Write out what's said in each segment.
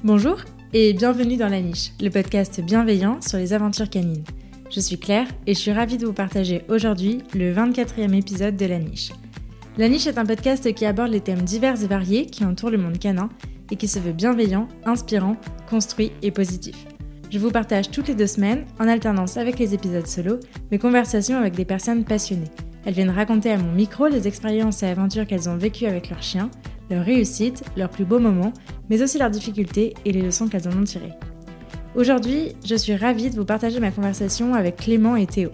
Bonjour et bienvenue dans La Niche, le podcast bienveillant sur les aventures canines. Je suis Claire et je suis ravie de vous partager aujourd'hui le 24e épisode de La Niche. La Niche est un podcast qui aborde les thèmes divers et variés qui entourent le monde canin et qui se veut bienveillant, inspirant, construit et positif. Je vous partage toutes les 2 semaines, en alternance avec les épisodes solo, mes conversations avec des personnes passionnées. Elles viennent raconter à mon micro les expériences et aventures qu'elles ont vécues avec leurs chiens, leurs réussites, leurs plus beaux moments, mais aussi leurs difficultés et les leçons qu'elles en ont tirées. Aujourd'hui, je suis ravie de vous partager ma conversation avec Clément et Théo.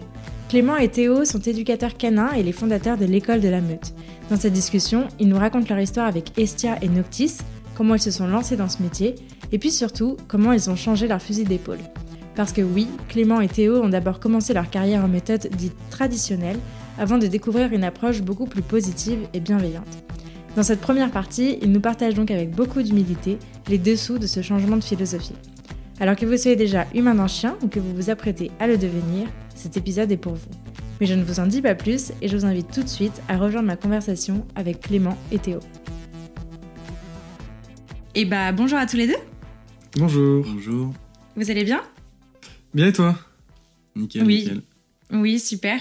Clément et Théo sont éducateurs canins et les fondateurs de l'école de la Meute. Dans cette discussion, ils nous racontent leur histoire avec Estia et Noctis, comment ils se sont lancés dans ce métier, et puis surtout, comment ils ont changé leur fusil d'épaule. Parce que oui, Clément et Théo ont d'abord commencé leur carrière en méthode dite traditionnelle, avant de découvrir une approche beaucoup plus positive et bienveillante. Dans cette première partie, ils nous partagent donc avec beaucoup d'humilité les dessous de ce changement de philosophie. Alors que vous soyez déjà humain d'un chien ou que vous vous apprêtez à le devenir, cet épisode est pour vous. Mais je ne vous en dis pas plus et je vous invite tout de suite à rejoindre ma conversation avec Clément et Théo. Et bonjour à tous les deux. Bonjour. Bonjour. Vous allez bien ? Bien et toi ? Nickel, Oui. nickel. Oui, super.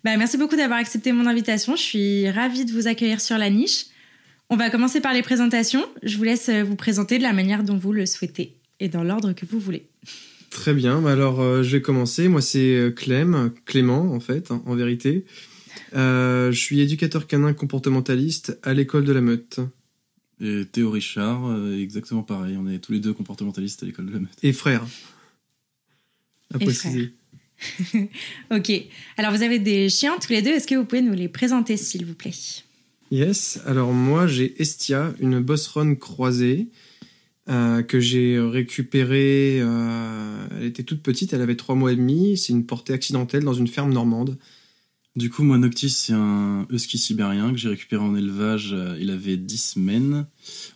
Merci beaucoup d'avoir accepté mon invitation. Je suis ravie de vous accueillir sur La Niche. On va commencer par les présentations. Je vous laisse vous présenter de la manière dont vous le souhaitez et dans l'ordre que vous voulez. Très bien, alors je vais commencer. Moi c'est Clément en fait, en vérité. Je suis éducateur canin comportementaliste à l'école de la Meute. Et Théo Richard, exactement pareil. On est tous les deux comportementalistes à l'école de la Meute. Et frère. À Et préciser. Ok. Alors vous avez des chiens tous les deux. Est-ce que vous pouvez nous les présenter s'il vous plaît ? Yes, alors moi j'ai Estia, une Boss Run croisée que j'ai récupérée, elle était toute petite, elle avait 3 mois et demi, c'est une portée accidentelle dans une ferme normande. Du coup, moi, Noctis, c'est un husky sibérien que j'ai récupéré en élevage. Il avait 10 semaines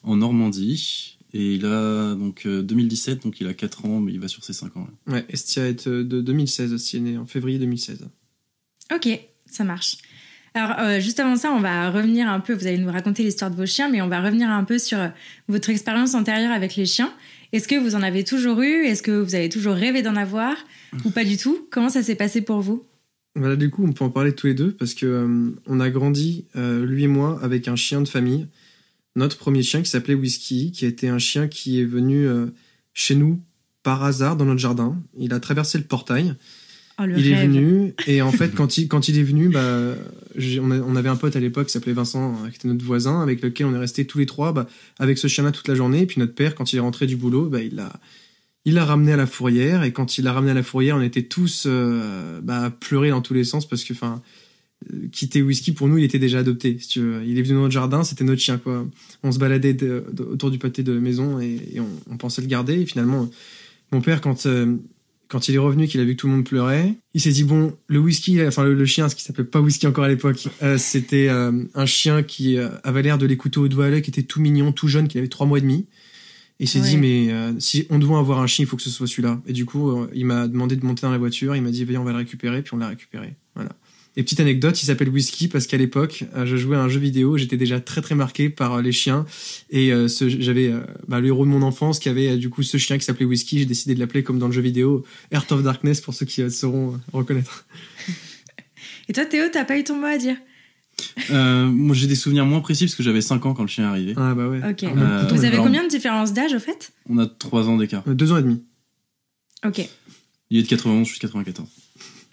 en Normandie. Et il a donc 2017, donc il a 4 ans, mais il va sur ses 5 ans. Là. Ouais, Estia est de 2016 aussi, elle est née en février 2016. Ok, ça marche. Alors, juste avant ça, on va revenir un peu, vous allez nous raconter l'histoire de vos chiens, mais on va revenir un peu sur votre expérience antérieure avec les chiens. Est-ce que vous en avez toujours eu ? Est-ce que vous avez toujours rêvé d'en avoir ? Ou pas du tout ? Comment ça s'est passé pour vous ? Voilà, du coup, on peut en parler tous les deux parce que on a grandi, lui et moi, avec un chien de famille. Notre premier chien qui s'appelait Whisky, qui a été un chien qui est venu chez nous par hasard dans notre jardin. Il a traversé le portail. Oh, le il rêve. est venu et en fait quand il est venu on avait un pote à l'époque qui s'appelait Vincent qui était notre voisin avec lequel on est restés tous les trois avec ce chien là toute la journée et puis notre père quand il est rentré du boulot il l'a ramené à la fourrière et quand il l'a ramené à la fourrière on était tous à pleurer dans tous les sens parce que quitter Whisky pour nous il était déjà adopté si tu veux. Il est venu dans notre jardin, c'était notre chien quoi. On se baladait autour du pâté de maison et on pensait le garder et finalement mon père quand il est revenu, qu'il a vu que tout le monde pleurait, il s'est dit bon, le Whisky, enfin le chien, ce qui s'appelait pas Whisky encore à l'époque, c'était un chien qui avait l'air de l'écouter au doigt à l'œil, qui était tout mignon, tout jeune, qui avait 3 mois et demi. Et il s'est dit mais si on doit avoir un chien, il faut que ce soit celui-là. Et du coup, il m'a demandé de monter dans la voiture, il m'a dit viens on va le récupérer, puis on l'a récupéré. Voilà. Et petite anecdote, il s'appelle Whisky parce qu'à l'époque, je jouais à un jeu vidéo, j'étais déjà très très marqué par les chiens et j'avais le héros de mon enfance qui avait du coup ce chien qui s'appelait Whisky, j'ai décidé de l'appeler comme dans le jeu vidéo Heart of Darkness pour ceux qui sauront reconnaître. Et toi Théo, t'as pas eu ton mot à dire ? Moi, j'ai des souvenirs moins précis parce que j'avais 5 ans quand le chien est arrivé. Ah bah ouais. Ok. Vous avez combien de différence d'âge au fait ? On a 3 ans d'écart. 2 ans et demi. Ok. Il est de 91, je suis de 94.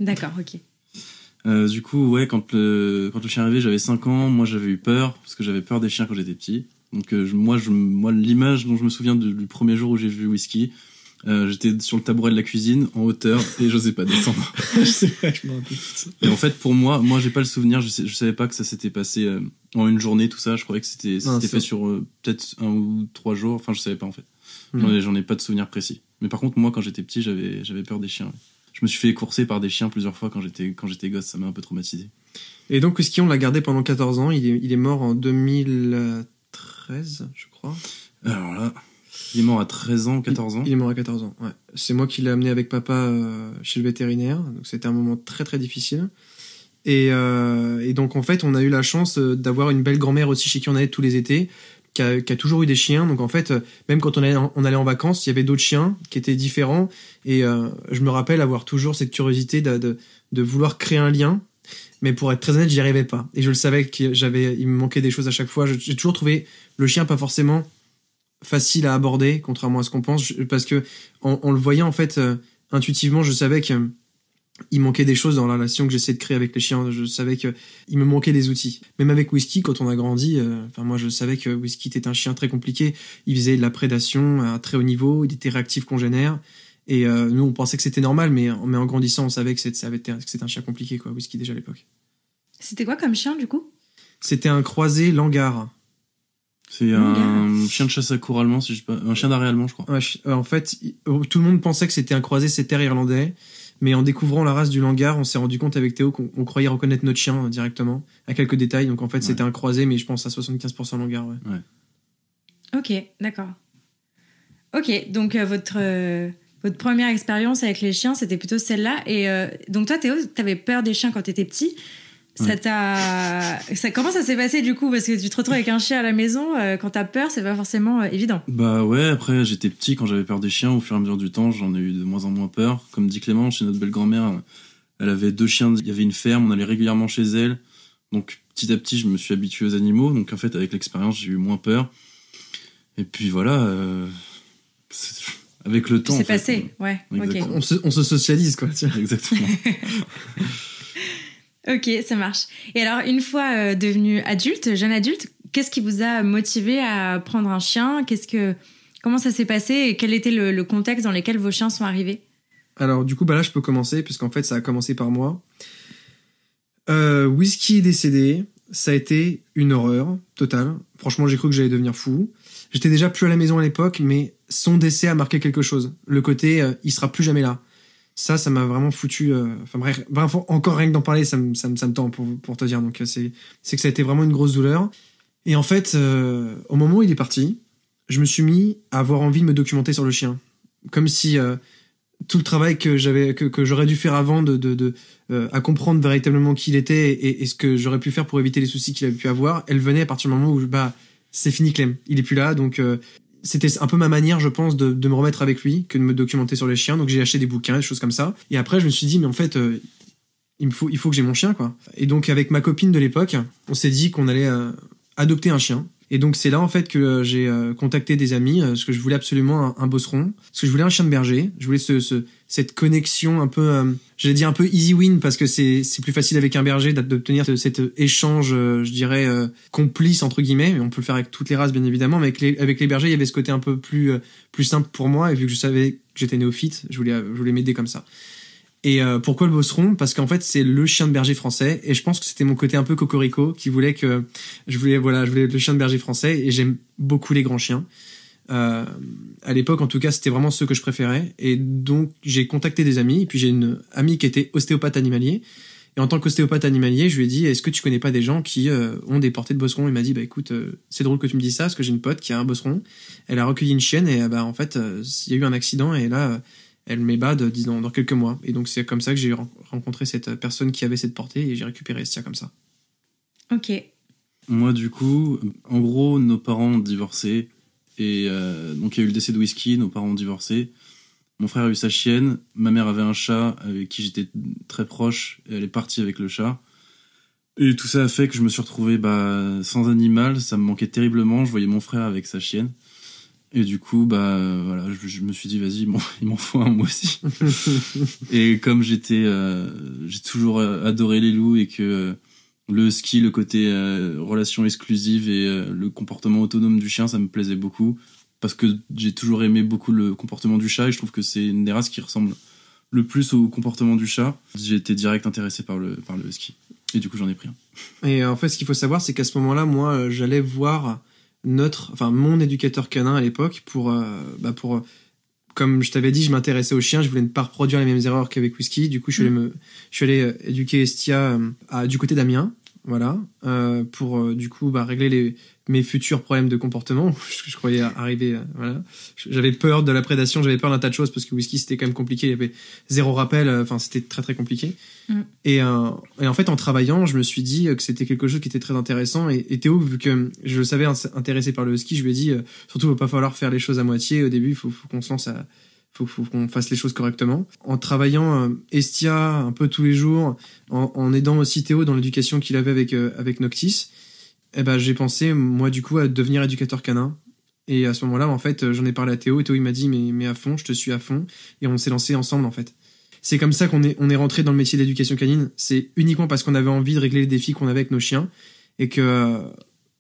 D'accord, ok. Du coup, ouais, quand le chien est arrivé, j'avais 5 ans. Moi, j'avais eu peur, parce que j'avais peur des chiens quand j'étais petit. Donc, moi, l'image dont je me souviens du premier jour où j'ai vu Whisky, j'étais sur le tabouret de la cuisine, en hauteur, et j'osais pas descendre. C'est vrai, je me rappelle. Et en fait, pour moi, j'ai pas le souvenir, je savais pas que ça s'était passé en une journée, tout ça. Je croyais que c'était fait sur peut-être 1 ou 3 jours. Enfin, je savais pas, en fait. J'en ai pas de souvenir précis. Mais par contre, moi, quand j'étais petit, j'avais peur des chiens. Ouais. Je me suis fait courser par des chiens plusieurs fois quand j'étais gosse, ça m'a un peu traumatisé. Et donc Whisky, on l'a gardé pendant 14 ans, il est mort en 2013, je crois. Alors là, il est mort à 13 ans, 14 ans. Il est mort à 14 ans, ouais. C'est moi qui l'ai amené avec papa chez le vétérinaire, donc c'était un moment très très difficile. Et donc en fait, on a eu la chance d'avoir une belle grand-mère aussi chez qui on allait tous les étés, qui a toujours eu des chiens. Donc en fait, même quand on allait en vacances, il y avait d'autres chiens qui étaient différents. Et je me rappelle avoir toujours cette curiosité de vouloir créer un lien. Mais pour être très honnête, j'y arrivais pas. Et je le savais qu'il me manquait des choses à chaque fois. J'ai toujours trouvé le chien pas forcément facile à aborder, contrairement à ce qu'on pense. Parce que en le voyant, en fait, intuitivement, je savais que il manquait des choses dans la relation que j'essayais de créer avec les chiens. Je savais que il me manquait des outils. Même avec Whisky, quand on a grandi, moi je savais que Whisky était un chien très compliqué. Il faisait de la prédation à très haut niveau, il était réactif congénère. Et nous on pensait que c'était normal, mais en grandissant on savait que c'était un chien compliqué, quoi, Whisky, déjà à l'époque. C'était quoi comme chien du coup ? C'était un croisé Langar. C'est un chien de chasse à cour allemand, si je sais pas, un chien d'arrêt allemand, je crois. Ouais, en fait, tout le monde pensait que c'était un croisé setter irlandais. Mais en découvrant la race du Langar, on s'est rendu compte avec Théo qu'on croyait reconnaître notre chien directement, à quelques détails. Donc en fait, c'était un croisé, mais je pense à 75% Langar. Ouais. Ok, d'accord. Ok, donc votre première expérience avec les chiens, c'était plutôt celle-là. Et donc toi, Théo, t'avais peur des chiens quand t'étais petit. Comment ça s'est passé du coup ? Parce que tu te retrouves avec un chien à la maison, quand t'as peur, c'est pas forcément évident. Bah ouais, après j'étais petit, quand j'avais peur des chiens, au fur et à mesure du temps, j'en ai eu de moins en moins peur. Comme dit Clément, chez notre belle-grand-mère, elle avait 2 chiens, il y avait une ferme, on allait régulièrement chez elle. Donc petit à petit, je me suis habitué aux animaux. Donc en fait, avec l'expérience, j'ai eu moins peur. Et puis voilà, avec le temps. C'est passé, ouais. Okay. On se socialise, quoi. Tiens. Exactement. Ok, ça marche. Et alors, une fois devenu jeune adulte, qu'est-ce qui vous a motivé à prendre un chien ? Comment ça s'est passé et quel était le contexte dans lequel vos chiens sont arrivés ? Alors, du coup, là, je peux commencer, puisqu'en fait, ça a commencé par moi. Whisky est décédé, ça a été une horreur totale. Franchement, j'ai cru que j'allais devenir fou. J'étais déjà plus à la maison à l'époque, mais son décès a marqué quelque chose. Le côté, il sera plus jamais là. Ça m'a vraiment foutu. Bref, encore rien que d'en parler, ça me tend pour te dire. Donc c'est que ça a été vraiment une grosse douleur. Et en fait, au moment où il est parti, je me suis mis à avoir envie de me documenter sur le chien, comme si tout le travail que j'aurais dû faire avant à comprendre véritablement qui il était et ce que j'aurais pu faire pour éviter les soucis qu'il avait pu avoir, elle venait à partir du moment où c'est fini, Clem, il est plus là, donc. C'était un peu ma manière, je pense, de me remettre avec lui, que de me documenter sur les chiens. Donc j'ai acheté des bouquins, des choses comme ça. Et après, je me suis dit, mais en fait, il faut que j'ai mon chien, quoi. Et donc avec ma copine de l'époque, on s'est dit qu'on allait adopter un chien. Et donc c'est là en fait que j'ai contacté des amis, parce que je voulais absolument un bosseron, parce que je voulais un chien de berger. Je voulais cette connexion un peu, j'allais dire un peu easy win, parce que c'est plus facile avec un berger d'obtenir cet échange, je dirais complice entre guillemets. Mais on peut le faire avec toutes les races bien évidemment, mais avec les bergers il y avait ce côté un peu plus simple pour moi. Et vu que je savais que j'étais néophyte, je voulais m'aider comme ça. Et pourquoi le bosseron ? Parce qu'en fait c'est le chien de berger français, et je pense que c'était mon côté un peu cocorico qui voulait que je voulais le chien de berger français, et j'aime beaucoup les grands chiens. À l'époque en tout cas c'était vraiment ceux que je préférais, et donc j'ai contacté des amis, et puis j'ai une amie qui était ostéopathe animalier, et en tant qu'ostéopathe animalier je lui ai dit, est-ce que tu connais pas des gens qui ont des portées de bosseron ? Il m'a dit, écoute, c'est drôle que tu me dises ça, parce que j'ai une pote qui a un bosseron, elle a recueilli une chienne, et en fait il y a eu un accident, et là elle m'ébade dans quelques mois. Et donc c'est comme ça que j'ai rencontré cette personne qui avait cette portée, et j'ai récupéré Estia comme ça. Ok. Moi du coup, en gros, nos parents ont divorcé, et donc il y a eu le décès de Whisky, nos parents ont divorcé. Mon frère a eu sa chienne, ma mère avait un chat avec qui j'étais très proche, et elle est partie avec le chat. Et tout ça a fait que je me suis retrouvé sans animal, ça me manquait terriblement. Je voyais mon frère avec sa chienne. Et du coup, voilà, je me suis dit, vas-y, il m'en faut un, moi aussi. Et comme j'ai toujours adoré les loups, et que le ski, le côté relation exclusive et le comportement autonome du chien, ça me plaisait beaucoup. Parce que j'ai toujours aimé beaucoup le comportement du chat, et je trouve que c'est une des races qui ressemble le plus au comportement du chat. J'ai été direct intéressé par le ski. Et du coup, j'en ai pris un. Et en fait, ce qu'il faut savoir, c'est qu'à ce moment-là, moi, j'allais voir mon éducateur canin à l'époque pour comme je t'avais dit, je m'intéressais aux chiens, je voulais ne pas reproduire les mêmes erreurs qu'avec Whisky. Du coup, je suis allé éduquer Estia du côté d'Amiens, voilà, pour du coup régler mes futurs problèmes de comportement. Je croyais arriver, voilà. J'avais peur de la prédation, j'avais peur d'un tas de choses parce que whisky c'était quand même compliqué, il y avait 0 rappel, enfin c'était très très compliqué. Et en fait en travaillant, je me suis dit que c'était quelque chose qui était très intéressant et Théo, vu que je le savais intéressé par le ski, je lui ai dit surtout il va pas falloir faire les choses à moitié au début, faut qu'on se lance faut qu'on fasse les choses correctement. En travaillant Estia un peu tous les jours, en aidant aussi Théo dans l'éducation qu'il avait avec Noctis, j'ai pensé, moi, du coup, à devenir éducateur canin. Et à ce moment-là, en fait, j'en ai parlé à Théo, et Théo, il m'a dit, mais à fond, je te suis à fond. Et on s'est lancé ensemble, en fait. C'est comme ça qu'on est rentré dans le métier d'éducation canine. C'est uniquement parce qu'on avait envie de régler les défis qu'on avait avec nos chiens, et que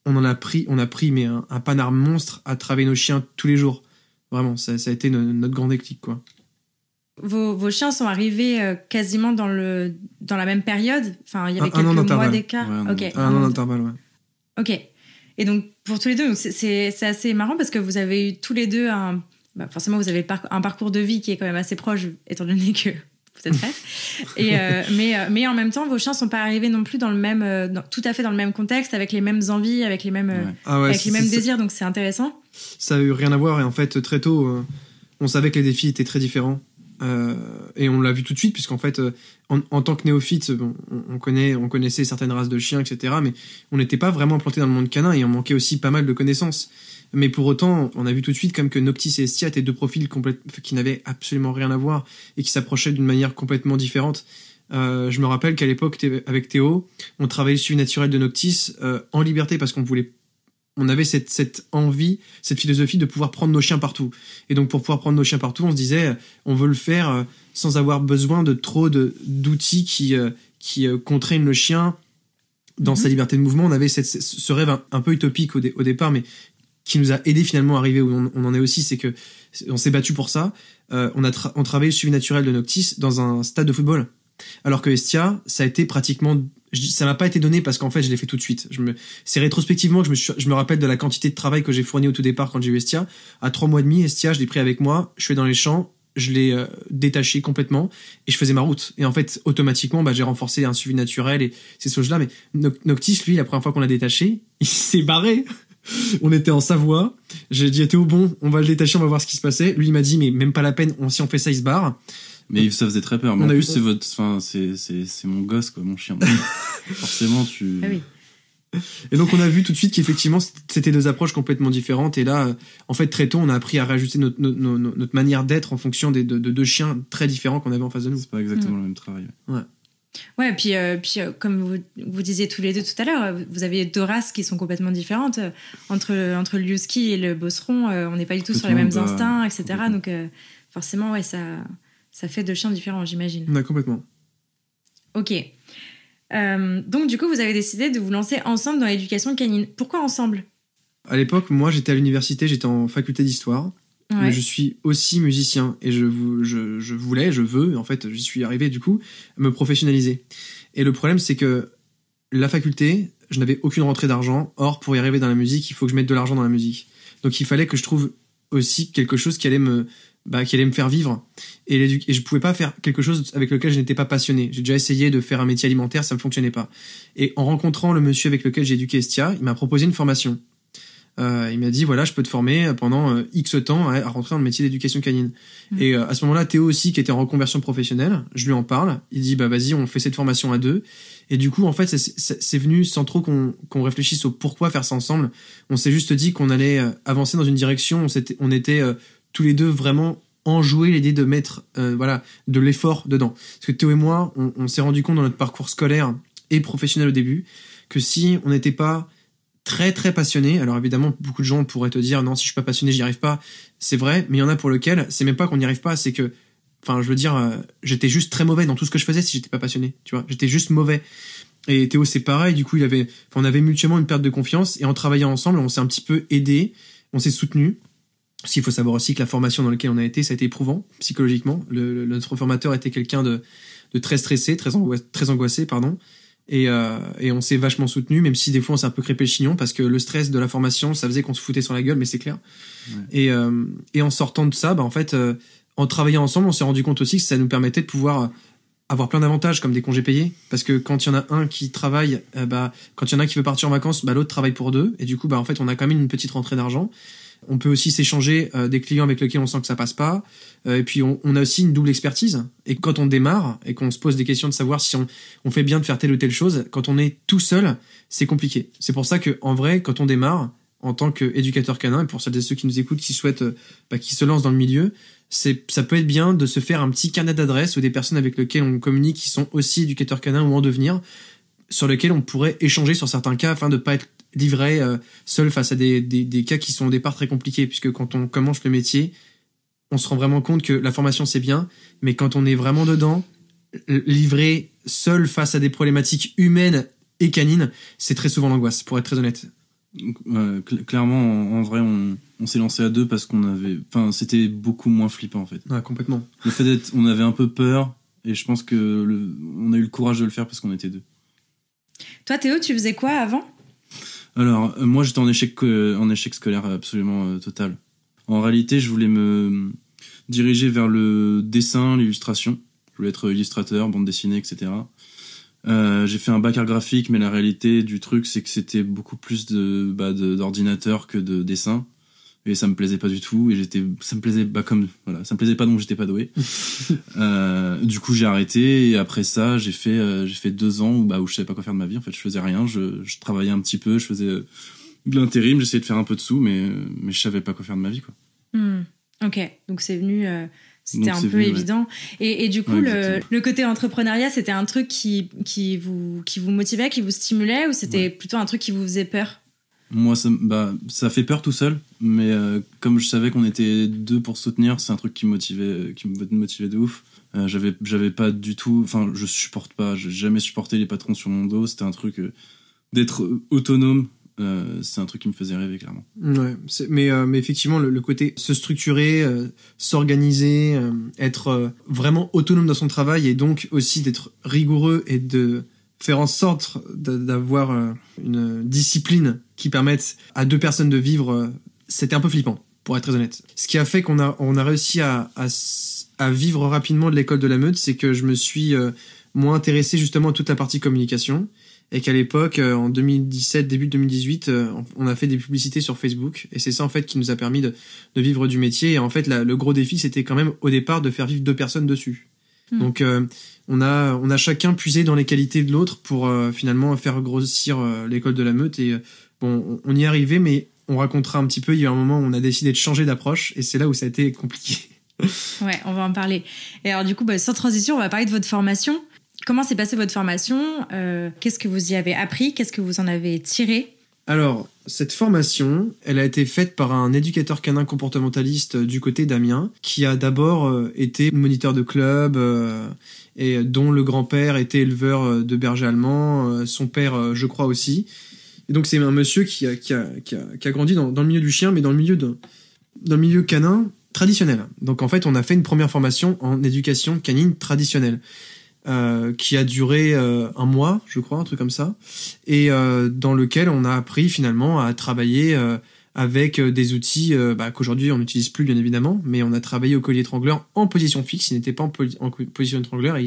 on a pris mais un panard monstre à travailler nos chiens tous les jours. Vraiment, ça a été notre grand déclic, quoi. Vos chiens sont arrivés quasiment dans la même période. Enfin, il y avait quelques mois d'écart. Ouais, un an d'intervalle, ouais. Ok. Et donc, pour tous les deux, c'est assez marrant parce que vous avez eu tous les deux forcément, vous avez un parcours de vie qui est quand même assez proche, étant donné que vous êtes frères. Mais en même temps, vos chiens ne sont pas arrivés non plus tout à fait dans le même contexte, avec les mêmes envies, avec les mêmes, avec les mêmes désirs. Donc, c'est intéressant. Ça a eu rien à voir. Et en fait, très tôt, on savait que les défis étaient très différents. Et on l'a vu tout de suite, puisqu'en fait, en tant que néophyte, on connaissait certaines races de chiens, etc. Mais on n'était pas vraiment implanté dans le monde canin et on manquait aussi pas mal de connaissances. Mais pour autant, on a vu tout de suite comme que Noctis et Estia étaient deux profils qui n'avaient absolument rien à voir et qui s'approchaient d'une manière complètement différente. Je me rappelle qu'à l'époque, avec Théo, on travaillait le suivi naturel de Noctis en liberté parce on avait cette envie, cette philosophie de pouvoir prendre nos chiens partout. Et donc, pour pouvoir prendre nos chiens partout, on se disait, on veut le faire sans avoir besoin de trop d'outils qui contraignent le chien dans sa liberté de mouvement. On avait ce rêve un peu utopique au départ, mais qui nous a aidé finalement à arriver où on en est aussi, c'est que on s'est battu pour ça. On travaillait le suivi naturel de Noctis dans un stade de football. Alors que Estia, ça a été pratiquement... Ça m'a pas été donné parce qu'en fait, je l'ai fait tout de suite. C'est rétrospectivement que je me rappelle de la quantité de travail que j'ai fourni au tout départ quand j'ai eu Estia. À 3 mois et demi, Estia, je l'ai pris avec moi, je suis dans les champs, je l'ai détaché complètement et je faisais ma route. Et en fait, automatiquement, j'ai renforcé un suivi naturel et ces choses-là. Mais Noctis, lui, la première fois qu'on l'a détaché, il s'est barré. On était en Savoie. J'ai dit, t'es au bon, on va le détacher, on va voir ce qui se passait. Lui, il m'a dit, mais même pas la peine, si on fait ça, il se barre. Mais ça faisait très peur. Mais en plus, c'est mon gosse, quoi, mon chien. Forcément, Ah oui. Et donc, on a vu tout de suite qu'effectivement, c'était deux approches complètement différentes. Et là, en fait, très tôt, on a appris à réajuster notre manière d'être en fonction de deux chiens très différents qu'on avait en face de nous. C'est pas exactement le même travail. Ouais, puis comme vous disiez tous les deux tout à l'heure, vous avez deux races qui sont complètement différentes. Entre le husky et le bosseron, on n'est pas du tout sur les mêmes instincts, etc. Donc, forcément, ouais, ça fait deux chiens différents, j'imagine. Ouais, complètement. Ok. Donc, du coup, vous avez décidé de vous lancer ensemble dans l'éducation canine. Pourquoi ensemble ? À l'époque, moi, j'étais à l'université, j'étais en faculté d'histoire. Ouais. Mais je suis aussi musicien et je veux, en fait, j'y suis arrivé, du coup, à me professionnaliser. Et le problème, c'est que la faculté, je n'avais aucune rentrée d'argent. Or, pour y arriver dans la musique, il faut que je mette de l'argent dans la musique. Donc, il fallait que je trouve aussi quelque chose qui allait me faire vivre. Et je pouvais pas faire quelque chose avec lequel je n'étais pas passionné. J'ai déjà essayé de faire un métier alimentaire, ça me fonctionnait pas. Et en rencontrant le monsieur avec lequel j'ai éduqué Estia, il m'a proposé une formation. Il m'a dit, voilà, je peux te former pendant X temps à rentrer dans le métier d'éducation canine. Et à ce moment-là, Théo aussi, qui était en reconversion professionnelle, je lui en parle. Il dit, vas-y, on fait cette formation à deux. Et du coup, en fait, c'est venu sans trop qu'on réfléchisse au pourquoi faire ça ensemble. On s'est juste dit qu'on allait avancer dans une direction. On était tous les deux vraiment enjoués l'idée de mettre de l'effort dedans. Parce que Théo et moi, on s'est rendu compte dans notre parcours scolaire et professionnel au début que si on n'était pas très très passionné, alors évidemment beaucoup de gens pourraient te dire non, si je suis pas passionné j'y arrive pas, c'est vrai, mais il y en a pour lequel c'est même pas qu'on n'y arrive pas, c'est que j'étais juste très mauvais dans tout ce que je faisais si j'étais pas passionné, tu vois, j'étais juste mauvais. Et Théo c'est pareil, du coup on avait mutuellement une perte de confiance et en travaillant ensemble on s'est un petit peu aidé, on s'est soutenu. S'il faut savoir aussi que la formation dans laquelle on a été, ça a été éprouvant psychologiquement. Notre formateur était quelqu'un de très stressé, très angoissé, pardon. Et on s'est vachement soutenu, même si des fois on s'est un peu crêpé le chignon parce que le stress de la formation, ça faisait qu'on se foutait sur la gueule, mais c'est clair. Ouais. Et en sortant de ça, en fait, en travaillant ensemble, on s'est rendu compte aussi que ça nous permettait de pouvoir avoir plein d'avantages comme des congés payés, parce que quand il y en a un qui travaille, quand il y en a un qui veut partir en vacances, l'autre travaille pour deux, et du coup en fait on a quand même une petite rentrée d'argent. On peut aussi s'échanger des clients avec lesquels on sent que ça passe pas, et puis on a aussi une double expertise, et quand on démarre et qu'on se pose des questions de savoir si on fait bien de faire telle ou telle chose, quand on est tout seul, c'est compliqué. C'est pour ça que en vrai, quand on démarre en tant qu'éducateur canin, et pour celles et ceux qui nous écoutent, qui souhaitent, qui se lancent dans le milieu, ça peut être bien de se faire un petit carnet d'adresses ou des personnes avec lesquelles on communique qui sont aussi éducateurs canins ou en devenir, sur lesquels on pourrait échanger sur certains cas afin de pas être livré seul face à des cas qui sont au départ très compliqués, puisque quand on commence le métier, on se rend vraiment compte que la formation c'est bien, mais quand on est vraiment dedans, livré seul face à des problématiques humaines et canines, c'est très souvent l'angoisse, pour être très honnête. Clairement, en vrai, on s'est lancé à deux parce c'était beaucoup moins flippant en fait. Ouais, complètement. Le fait on avait un peu peur, et je pense que on a eu le courage de le faire parce qu'on était deux. Toi, Théo, tu faisais quoi avant ? Alors, moi, j'étais en échec scolaire absolument total. En réalité, je voulais me diriger vers le dessin, l'illustration. Je voulais être illustrateur, bande dessinée, etc. J'ai fait un bac art graphique, mais la réalité du truc, c'est que c'était beaucoup plus d'ordinateur que de dessin. Et ça me plaisait pas du tout. Et ça me plaisait pas, donc j'étais pas doué. Du coup, j'ai arrêté. Et après ça, j'ai fait 2 ans où je savais pas quoi faire de ma vie. En fait, je faisais rien. Je travaillais un petit peu. Je faisais de l'intérim. J'essayais de faire un peu de sous, mais je savais pas quoi faire de ma vie, quoi. Ok. Donc c'est venu. C'était un peu évident. Ouais. Et du coup, le côté entrepreneuriat, c'était un truc qui vous motivait, qui vous stimulait, ou c'était plutôt un truc qui vous faisait peur ? Moi, ça fait peur tout seul, mais comme je savais qu'on était 2 pour soutenir, c'est un truc qui me motivait de ouf. J'avais pas du tout, j'ai jamais supporté les patrons sur mon dos. C'était un truc d'être autonome. C'est un truc qui me faisait rêver, clairement. Ouais, mais effectivement, le côté se structurer, s'organiser, être vraiment autonome dans son travail, et donc aussi d'être rigoureux et de faire en sorte d'avoir une discipline qui permette à 2 personnes de vivre, c'était un peu flippant, pour être très honnête. Ce qui a fait qu'on a réussi à vivre rapidement de l'école de la Meute, c'est que je me suis moins intéressé justement à toute la partie communication, et qu'à l'époque, en 2017, début 2018, on a fait des publicités sur Facebook, et c'est ça en fait qui nous a permis de vivre du métier. Et en fait, le gros défi, c'était quand même au départ de faire vivre 2 personnes dessus. Donc on a chacun puisé dans les qualités de l'autre pour finalement faire grossir l'école de la Meute, et on y est arrivé, mais on racontera un petit peu. Il y a un moment où on a décidé de changer d'approche, et c'est là où ça a été compliqué. Ouais, on va en parler. Et alors du coup, sans transition, on va parler de votre formation. Comment s'est passée votre formation ? Qu'est-ce que vous y avez appris ? Qu'est-ce que vous en avez tiré ? Alors, cette formation, elle a été faite par un éducateur canin comportementaliste du côté d'Amiens, qui a d'abord été moniteur de club, et dont le grand-père était éleveur de berger allemand, son père, je crois aussi. Et donc c'est un monsieur qui a grandi dans le milieu du chien, mais dans le milieu canin traditionnel. Donc en fait, on a fait une première formation en éducation canine traditionnelle. Qui a duré 1 mois, je crois, un truc comme ça, et dans lequel on a appris finalement à travailler avec des outils qu'aujourd'hui on n'utilise plus bien évidemment, mais on a travaillé au collier étrangleur en position fixe. Il n'était pas en position étrangleur, et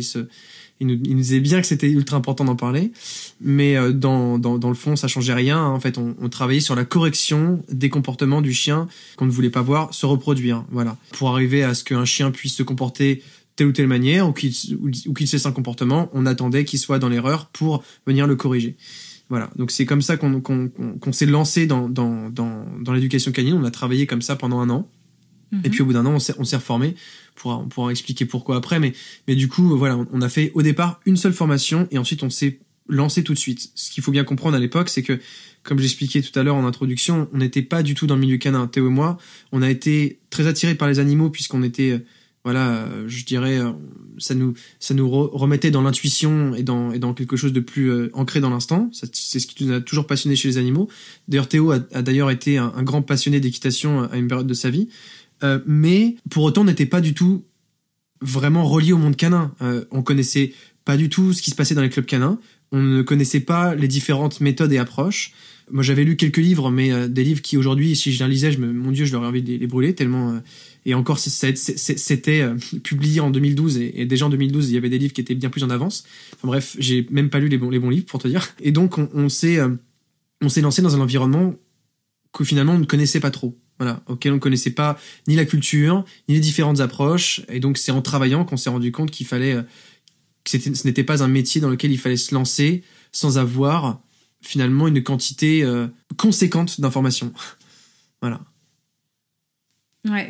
il nous disait bien que c'était ultra important d'en parler, mais dans le fond ça changeait rien, hein. En fait on travaillait sur la correction des comportements du chien qu'on ne voulait pas voir se reproduire, voilà, pour arriver à ce qu'un chien puisse se comporter telle ou telle manière, ou qu'il cesse un comportement, on attendait qu'il soit dans l'erreur pour venir le corriger. Voilà, donc c'est comme ça qu'on s'est lancé dans l'éducation canine. On a travaillé comme ça pendant 1 an, et puis au bout d'1 an, on s'est reformé. On pourra expliquer pourquoi après, mais du coup, voilà, on a fait au départ une seule formation, et ensuite on s'est lancé tout de suite. Ce qu'il faut bien comprendre à l'époque, c'est que, comme j'expliquais tout à l'heure en introduction, on n'était pas du tout dans le milieu canin. Théo et moi, on a été très attirés par les animaux, puisqu'on était... je dirais, ça nous remettait dans l'intuition et dans quelque chose de plus ancré dans l'instant. C'est ce qui nous a toujours passionné chez les animaux. D'ailleurs, Théo a d'ailleurs été un grand passionné d'équitation à une période de sa vie. Mais pour autant, on n'était pas du tout vraiment relié au monde canin. On connaissait pas du tout ce qui se passait dans les clubs canins. On ne connaissait pas les différentes méthodes et approches. Moi, j'avais lu quelques livres, mais des livres qui aujourd'hui, si je les lisais, mon Dieu, je leur ai envie de les brûler tellement et encore c'était publié en 2012 et déjà en 2012 il y avait des livres qui étaient bien plus en avance. Enfin bref, j'ai même pas lu les bons livres pour te dire. Et donc on s'est lancé dans un environnement que finalement on ne connaissait pas trop. Voilà, auquel on ne connaissait pas ni la culture, ni les différentes approches. Et donc c'est en travaillant qu'on s'est rendu compte qu'il fallait ce n'était pas un métier dans lequel il fallait se lancer sans avoir finalement une quantité conséquente d'informations. Voilà. Ouais.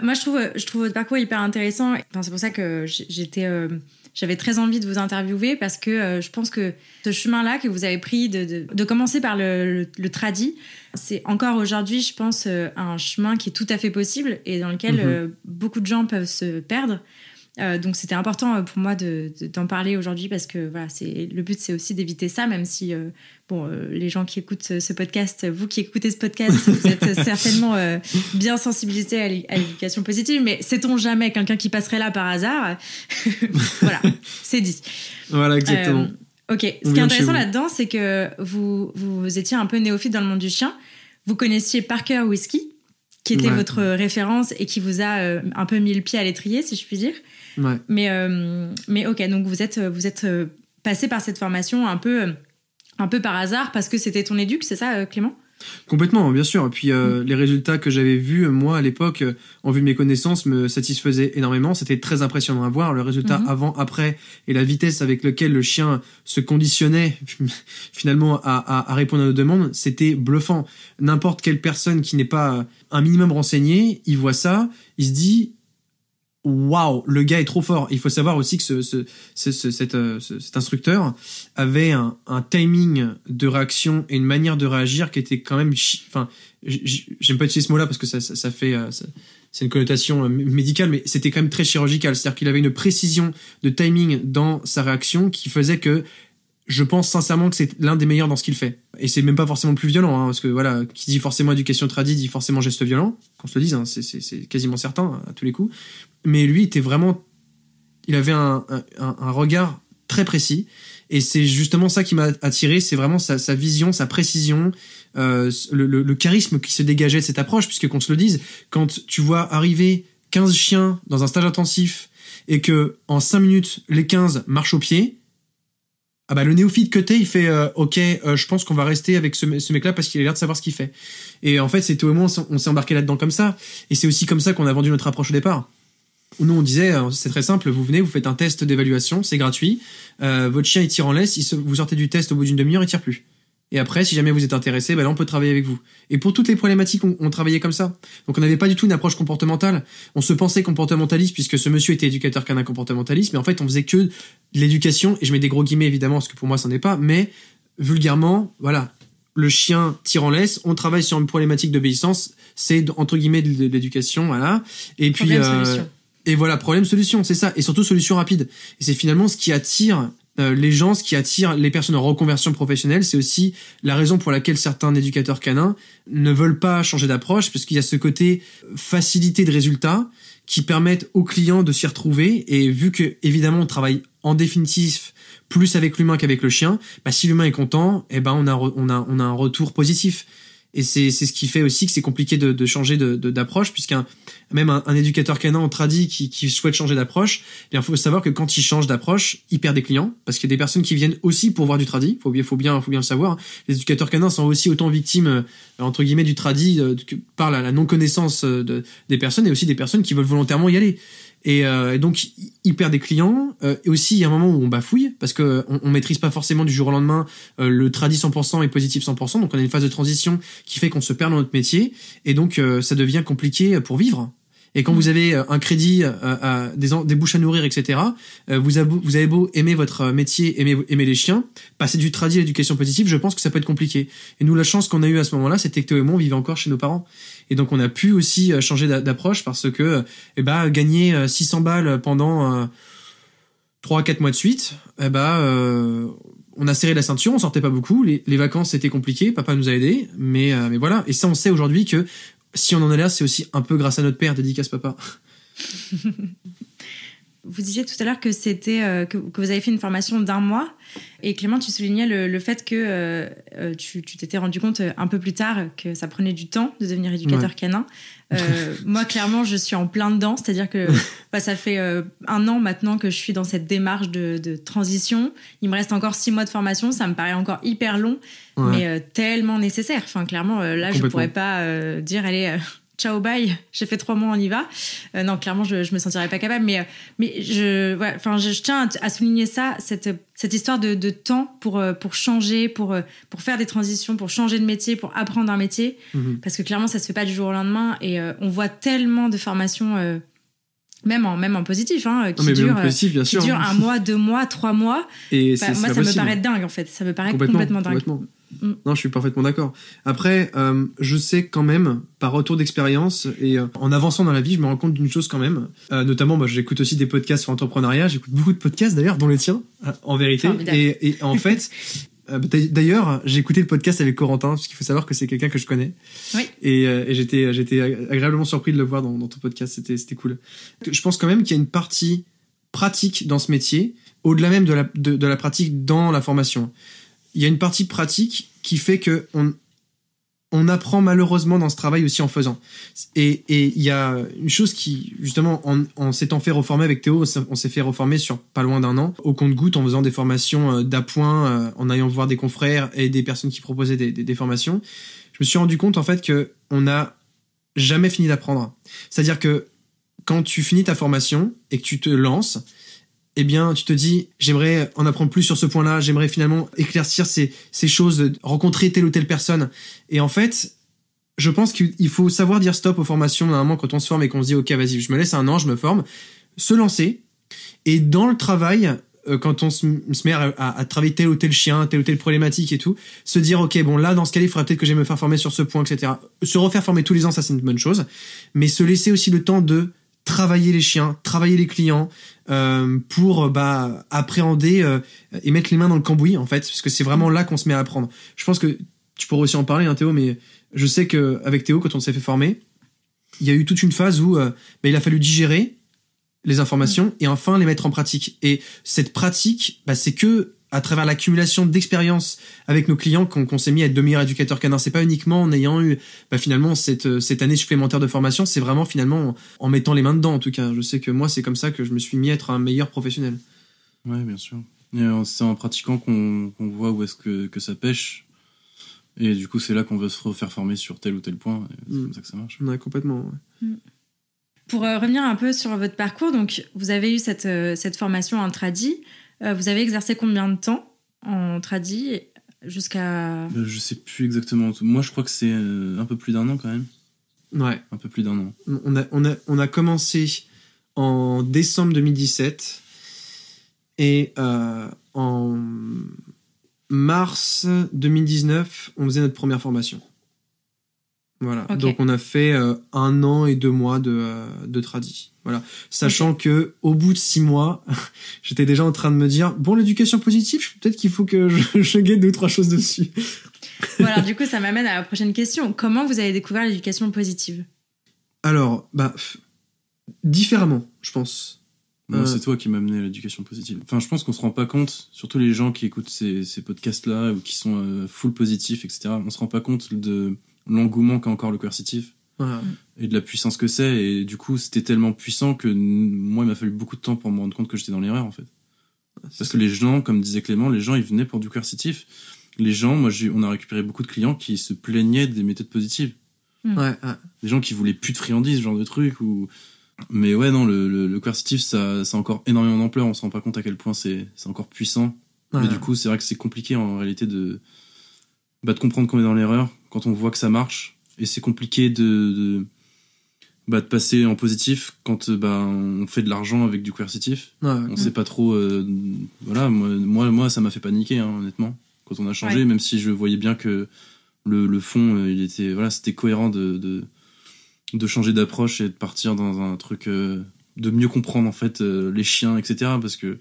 Moi, je trouve votre parcours hyper intéressant. Enfin, c'est pour ça que j'avais très envie de vous interviewer parce que je pense que ce chemin-là que vous avez pris de commencer par le tradi, c'est encore aujourd'hui, je pense, un chemin qui est tout à fait possible et dans lequel beaucoup de gens peuvent se perdre. Donc c'était important pour moi d'en parler aujourd'hui parce que voilà, le but c'est aussi d'éviter ça, même si les gens qui écoutent ce podcast, vous qui écoutez ce podcast, vous êtes certainement bien sensibilisés à l'éducation positive, mais sait-on jamais quelqu'un qui passerait là par hasard. Voilà, c'est dit. Voilà, exactement. Ok, ce qui est intéressant là-dedans, c'est que vous étiez un peu néophyte dans le monde du chien. Vous connaissiez Parker Whisky, qui était votre référence et qui vous a un peu mis le pied à l'étrier, si je puis dire. Ouais. Mais ok, donc vous êtes passé par cette formation un peu par hasard parce que c'était ton éduc, c'est ça, Clément ? Complètement, bien sûr. Et puis les résultats que j'avais vus, moi, à l'époque, en vue de mes connaissances, me satisfaisaient énormément. C'était très impressionnant à voir. Le résultat avant, après, et la vitesse avec laquelle le chien se conditionnait finalement à répondre à nos demandes, c'était bluffant. N'importe quelle personne qui n'est pas un minimum renseignée, il voit ça, il se dit... Waouh, le gars est trop fort. Il faut savoir aussi que cet instructeur avait un timing de réaction et une manière de réagir qui était quand même... Enfin, j'aime pas utiliser ce mot-là parce que ça fait... c'est une connotation médicale, mais c'était quand même très chirurgical. C'est-à-dire qu'il avait une précision de timing dans sa réaction qui faisait que je pense sincèrement que c'est l'un des meilleurs dans ce qu'il fait. Et c'est même pas forcément le plus violent, hein, parce que voilà, qui dit forcément éducation tradie dit forcément geste violent, qu'on se le dise, hein, c'est quasiment certain à tous les coups. Mais lui il avait un regard très précis, et c'est justement ça qui m'a attiré, c'est vraiment sa vision, sa précision, le charisme qui se dégageait de cette approche, puisque qu'on se le dise, quand tu vois arriver 15 chiens dans un stage intensif et que en 5 minutes les 15 marchent au pied, ah bah le néophyte que t'es, il fait ok, je pense qu'on va rester avec ce mec-là parce qu'il a l'air de savoir ce qu'il fait. Et en fait, c'était au moins on s'est embarqué là-dedans comme ça, et c'est aussi comme ça qu'on a vendu notre approche au départ. Nous on disait c'est très simple, vous venez, vous faites un test d'évaluation, c'est gratuit, votre chien il tire en laisse, vous sortez du test au bout d'une demi-heure, il tire plus. Et après, si jamais vous êtes intéressé, là on peut travailler avec vous. Et pour toutes les problématiques, on travaillait comme ça. Donc on n'avait pas du tout une approche comportementale. On se pensait comportementaliste puisque ce monsieur était éducateur canin comportementaliste, mais en fait on faisait que de l'éducation, et je mets des gros guillemets évidemment parce que pour moi ça n'est pas, mais vulgairement, voilà, le chien tire en laisse, on travaille sur une problématique d'obéissance, c'est entre guillemets de l'éducation, voilà. Et puis et voilà, problème solution, c'est ça, et surtout solution rapide. Et c'est finalement ce qui attire les gens, ce qui attire les personnes en reconversion professionnelle, c'est aussi la raison pour laquelle certains éducateurs canins ne veulent pas changer d'approche, parce qu'il y a ce côté facilité de résultats qui permettent aux clients de s'y retrouver. Et vu que évidemment on travaille en définitif plus avec l'humain qu'avec le chien, si l'humain est content, on a un retour positif. Et c'est ce qui fait aussi que c'est compliqué de changer d'approche, même un éducateur canin en tradi qui souhaite changer d'approche, il faut savoir que quand il change d'approche, il perd des clients, parce qu'il y a des personnes qui viennent aussi pour voir du tradi, faut bien le savoir. Les éducateurs canins sont aussi autant victimes entre guillemets du tradi par la non connaissance des personnes, et aussi des personnes qui veulent volontairement y aller. Et donc il perd des clients, et aussi il y a un moment où on bafouille parce que on maîtrise pas forcément du jour au lendemain le tradi 100% et positif 100%, donc on a une phase de transition qui fait qu'on se perd dans notre métier, et donc ça devient compliqué pour vivre. Et quand vous avez un crédit, des bouches à nourrir, etc., vous avez beau aimer votre métier, aimer les chiens, passer du tradi à l'éducation positive, je pense que ça peut être compliqué. Et nous, la chance qu'on a eue à ce moment-là, c'était que Théo et moi, on vivait encore chez nos parents. Et donc, on a pu aussi changer d'approche parce que, gagner 600 balles pendant 3-4 mois de suite, on a serré la ceinture, on sortait pas beaucoup, les vacances c'était compliqué, papa nous a aidés, mais voilà. Et ça, on sait aujourd'hui que si on en est là, c'est aussi un peu grâce à notre père, dédicace papa. Vous disiez tout à l'heure que c'était que vous avez fait une formation d'1 mois. Et Clément, tu soulignais le fait que tu t'étais rendu compte un peu plus tard que ça prenait du temps de devenir éducateur canin. Moi, clairement, je suis en plein dedans. C'est-à-dire que ça fait 1 an maintenant que je suis dans cette démarche de transition. Il me reste encore 6 mois de formation. Ça me paraît encore hyper long, mais tellement nécessaire. Enfin, clairement, là, je pourrais pas dire, allez... ciao, bye, j'ai fait 3 mois, on y va. Non, clairement, je me sentirais pas capable. Mais je tiens à souligner ça, cette histoire de temps pour changer, pour faire des transitions, pour changer de métier, pour apprendre un métier. Parce que clairement, ça se fait pas du jour au lendemain. Et on voit tellement de formations, même en positif, qui durent 1 mois, 2 mois, 3 mois. Et moi, ça me paraît dingue, en fait. Ça me paraît complètement dingue. Non, je suis parfaitement d'accord. Après, je sais quand même, par retour d'expérience et en avançant dans la vie, je me rends compte d'une chose quand même. Notamment, j'écoute aussi des podcasts sur l'entrepreneuriat. J'écoute beaucoup de podcasts d'ailleurs, dont les tiens, en vérité. Et en fait, d'ailleurs, j'ai écouté le podcast avec Corentin, parce qu'il faut savoir que c'est quelqu'un que je connais. Oui. Et j'étais agréablement surpris de le voir dans ton podcast. C'était cool. Je pense quand même qu'il y a une partie pratique dans ce métier, au-delà même de la pratique dans la formation. Il y a une partie pratique qui fait que on apprend malheureusement dans ce travail aussi en faisant. Et il y a une chose qui, justement, en s'étant fait reformer avec Théo, on s'est fait reformer sur pas loin d'1 an, au compte-gouttes, en faisant des formations d'appoint, en allant voir des confrères et des personnes qui proposaient des formations. Je me suis rendu compte, en fait, que on n'a jamais fini d'apprendre. C'est-à-dire que quand tu finis ta formation et que tu te lances, eh bien, tu te dis, j'aimerais en apprendre plus sur ce point-là, j'aimerais finalement éclaircir ces choses, rencontrer telle ou telle personne. Et en fait, je pense qu'il faut savoir dire stop aux formations, normalement, quand on se forme et qu'on se dit, ok, vas-y, je me laisse 1 an, je me forme, se lancer. Et dans le travail, quand on se met à travailler tel ou tel chien, telle ou telle problématique et tout, se dire, ok, bon, là, dans ce cas-là, il faudra peut-être que j'aille me faire former sur ce point, etc. Se refaire former tous les ans, ça, c'est une bonne chose. Mais se laisser aussi le temps de travailler les chiens, travailler les clients, pour appréhender et mettre les mains dans le cambouis, en fait, parce que c'est vraiment là qu'on se met à apprendre. Je pense que tu pourrais aussi en parler, Théo, mais je sais qu'avec Théo, quand on s'est fait former, il y a eu toute une phase où il a fallu digérer les informations et enfin les mettre en pratique. Et cette pratique, c'est que à travers l'accumulation d'expériences avec nos clients qu'on s'est mis à être de meilleurs éducateurs canins. C'est pas uniquement en ayant eu finalement cette année supplémentaire de formation, c'est vraiment finalement en mettant les mains dedans, en tout cas. Je sais que moi, c'est comme ça que je me suis mis à être un meilleur professionnel. Ouais, bien sûr. Et c'est en pratiquant qu'on voit où est-ce que ça pêche. Et du coup, c'est là qu'on veut se refaire former sur tel ou tel point. C'est comme ça que ça marche. Ouais, complètement. Ouais. Pour revenir un peu sur votre parcours, donc vous avez eu cette formation en tradi. Vous avez exercé combien de temps en tradi jusqu'à... Je sais plus exactement. Moi, je crois que c'est un peu plus d'1 an quand même. Ouais. Un peu plus d'1 an. On a commencé en décembre 2017 et en mars 2019, on faisait notre première formation. Voilà. Okay. Donc on a fait 1 an et 2 mois de tradi. Voilà. Sachant que au bout de 6 mois, j'étais déjà en train de me dire bon, l'éducation positive, peut-être qu'il faut que je guette 2 ou 3 choses dessus. Voilà, du coup, ça m'amène à la prochaine question. Comment vous avez découvert l'éducation positive ? Alors, différemment, je pense. Moi, c'est toi qui m'as amené à l'éducation positive. Enfin, je pense qu'on se rend pas compte, surtout les gens qui écoutent ces podcasts-là ou qui sont full positifs, etc. On se rend pas compte de l'engouement qu'a encore le coercitif et de la puissance que c'est. Et du coup, c'était tellement puissant que moi, il m'a fallu beaucoup de temps pour me rendre compte que j'étais dans l'erreur, en fait. Parce que les gens, comme disait Clément, les gens, ils venaient pour du coercitif. Les gens, on a récupéré beaucoup de clients qui se plaignaient des méthodes positives. Ouais. Des gens qui voulaient plus de friandises, ce genre de truc. Mais ouais, non, le coercitif, ça a encore énormément d'ampleur. On se rend pas compte à quel point c'est encore puissant. Ouais. Mais du coup, c'est vrai que c'est compliqué en réalité de comprendre qu'on est dans l'erreur quand on voit que ça marche. Et c'est compliqué de passer en positif quand on fait de l'argent avec du coercitif. On sait pas trop. Voilà, moi, ça m'a fait paniquer, honnêtement, quand on a changé, même si je voyais bien que le fond, il était, voilà, c'était cohérent de changer d'approche et de partir dans un truc de mieux comprendre en fait les chiens, etc. Parce que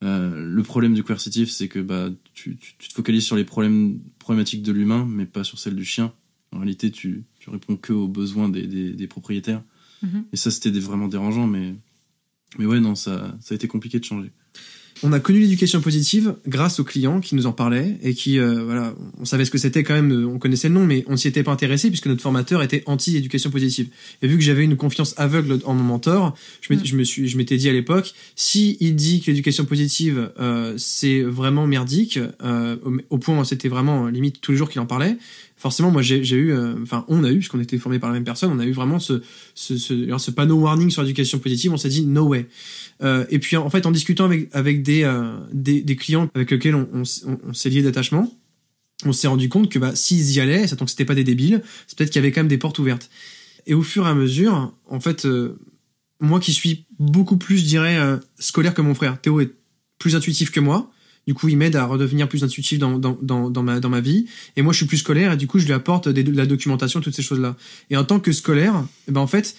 le problème du coercitif, c'est que tu te focalises sur les problématiques de l'humain, mais pas sur celles du chien. En réalité, tu réponds que aux besoins des propriétaires. Et ça, c'était vraiment dérangeant. Mais Mais ouais, non, ça a été compliqué de changer. On a connu l'éducation positive grâce aux clients qui nous en parlaient et qui, voilà, on savait ce que c'était quand même, on connaissait le nom, mais on s'y était pas intéressé puisque notre formateur était anti-éducation positive. Et vu que j'avais une confiance aveugle en mon mentor, je m'étais dit à l'époque, si il dit que l'éducation positive, c'est vraiment merdique, au point où c'était vraiment limite tous les jours qu'il en parlait, forcément, moi, j'ai eu, on a eu, puisqu'on était formés par la même personne, on a eu vraiment ce panneau warning sur l'éducation positive, on s'est dit, no way. Et puis, en fait, en discutant avec des clients avec lesquels on s'est lié d'attachement, on s'est rendu compte que, s'ils y allaient, tant que c'était pas des débiles, c'est peut-être qu'il y avait quand même des portes ouvertes. Et au fur et à mesure, en fait, moi qui suis beaucoup plus, je dirais, scolaire que mon frère, Théo est plus intuitif que moi. Du coup, il m'aide à redevenir plus intuitif dans ma vie. Et moi, je suis plus scolaire et du coup, je lui apporte de la documentation, toutes ces choses-là. Et en tant que scolaire, en fait,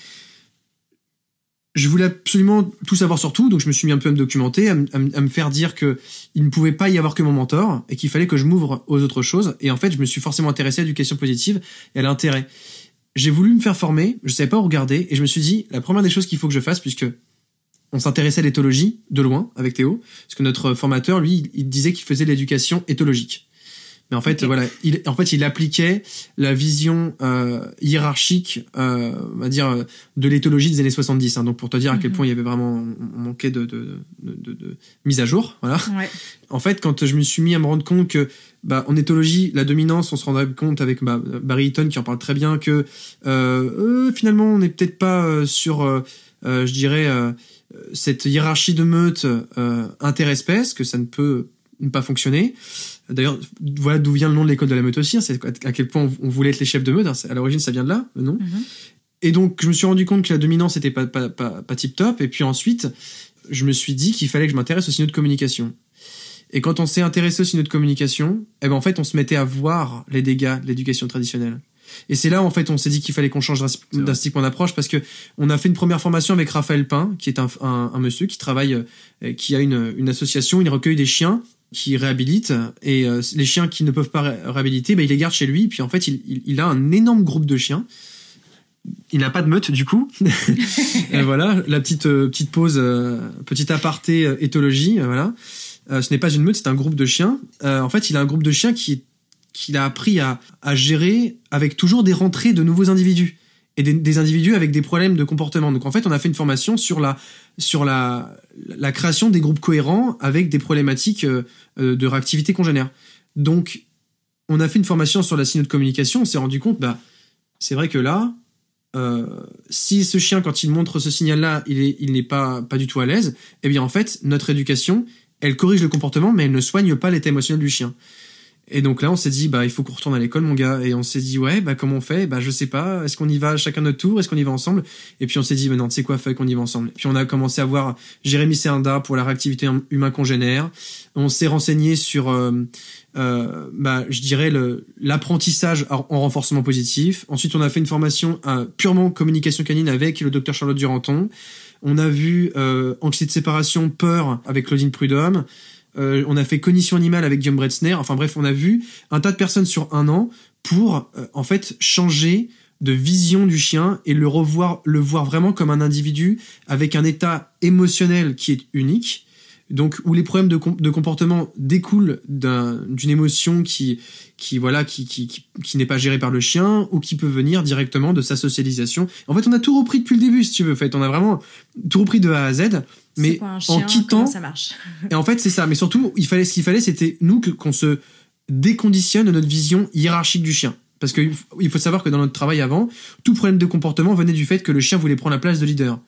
je voulais absolument tout savoir sur tout. Donc, je me suis mis un peu à me documenter, à me faire dire que il ne pouvait pas y avoir que mon mentor et qu'il fallait que je m'ouvre aux autres choses. Et en fait, je me suis forcément intéressé à l'éducation positive et à l'intérêt. J'ai voulu me faire former, je savais pas où regarder et je me suis dit, la première des choses qu'il faut que je fasse, puisque on s'intéressait à l'éthologie de loin avec Théo, parce que notre formateur, lui, il disait qu'il faisait de l'éducation éthologique. Mais en fait, voilà, il appliquait la vision hiérarchique, on va dire, de l'éthologie des années 70. Hein, donc pour te dire à quel point il y avait vraiment, on manquait de mise à jour, voilà. Ouais. En fait, quand je me suis mis à me rendre compte que, en éthologie, la dominance, on se rendrait compte avec Barry Eaton qui en parle très bien que finalement, on n'est peut-être pas sur, je dirais, cette hiérarchie de meute interespèce, que ça ne peut pas fonctionner. D'ailleurs, voilà d'où vient le nom de l'école de la meute aussi, hein, c'est à quel point on voulait être les chefs de meute, hein, à l'origine ça vient de là, le nom. Et donc je me suis rendu compte que la dominance était pas tip top, et puis ensuite je me suis dit qu'il fallait que je m'intéresse aux signaux de communication. Et quand on s'est intéressé aux signaux de communication, en fait on se mettait à voir les dégâts de l'éducation traditionnelle. Et c'est là, en fait, on s'est dit qu'il fallait qu'on change drastiquement d'approche parce que on a fait une première formation avec Raphaël Pin, qui est un monsieur qui travaille, qui a une association, il recueille des chiens qui réhabilite et les chiens qui ne peuvent pas réhabiliter, il les garde chez lui. Puis en fait, il a un énorme groupe de chiens. Il n'a pas de meute du coup. Voilà, la petite pause, petit aparté éthologie. Voilà, ce n'est pas une meute, c'est un groupe de chiens. En fait, il a un groupe de chiens qu'il a appris à gérer avec toujours des rentrées de nouveaux individus et des individus avec des problèmes de comportement. Donc en fait, on a fait une formation sur la création des groupes cohérents avec des problématiques de réactivité congénère. Donc on a fait une formation sur la signaux de communication, on s'est rendu compte, c'est vrai que là, si ce chien, quand il montre ce signal-là, il n'est pas du tout à l'aise, en fait, notre éducation, elle corrige le comportement, mais elle ne soigne pas l'état émotionnel du chien. Et donc là, on s'est dit, il faut qu'on retourne à l'école, mon gars. Et on s'est dit, ouais, comment on fait? Je sais pas. Est-ce qu'on y va chacun notre tour? Est-ce qu'on y va ensemble? Et puis on s'est dit, non, tu sais quoi, fait qu'on y va ensemble. Et puis on a commencé à voir Jérémy Seanda pour la réactivité humain congénère. On s'est renseigné sur, je dirais l'apprentissage en renforcement positif. Ensuite, on a fait une formation purement communication canine avec le docteur Charlotte Duranton. On a vu anxiété de séparation, peur avec Claudine Prudhomme. On a fait cognition animale avec Guillaume Bretzner. Enfin bref, on a vu un tas de personnes sur un an pour en fait changer de vision du chien et le voir vraiment comme un individu avec un état émotionnel qui est unique. Donc où les problèmes de comportement découlent d'une émotion qui n'est pas gérée par le chien ou qui peut venir directement de sa socialisation. En fait, on a tout repris depuis le début, si tu veux. En fait, on a vraiment tout repris de A à Z. Mais en quittant, ça marche. Et en fait, c'est ça. Mais surtout, ce qu'il fallait, c'était nous qu'on se déconditionne de notre vision hiérarchique du chien. Parce qu'il faut savoir que dans notre travail avant, tout problème de comportement venait du fait que le chien voulait prendre la place de leader.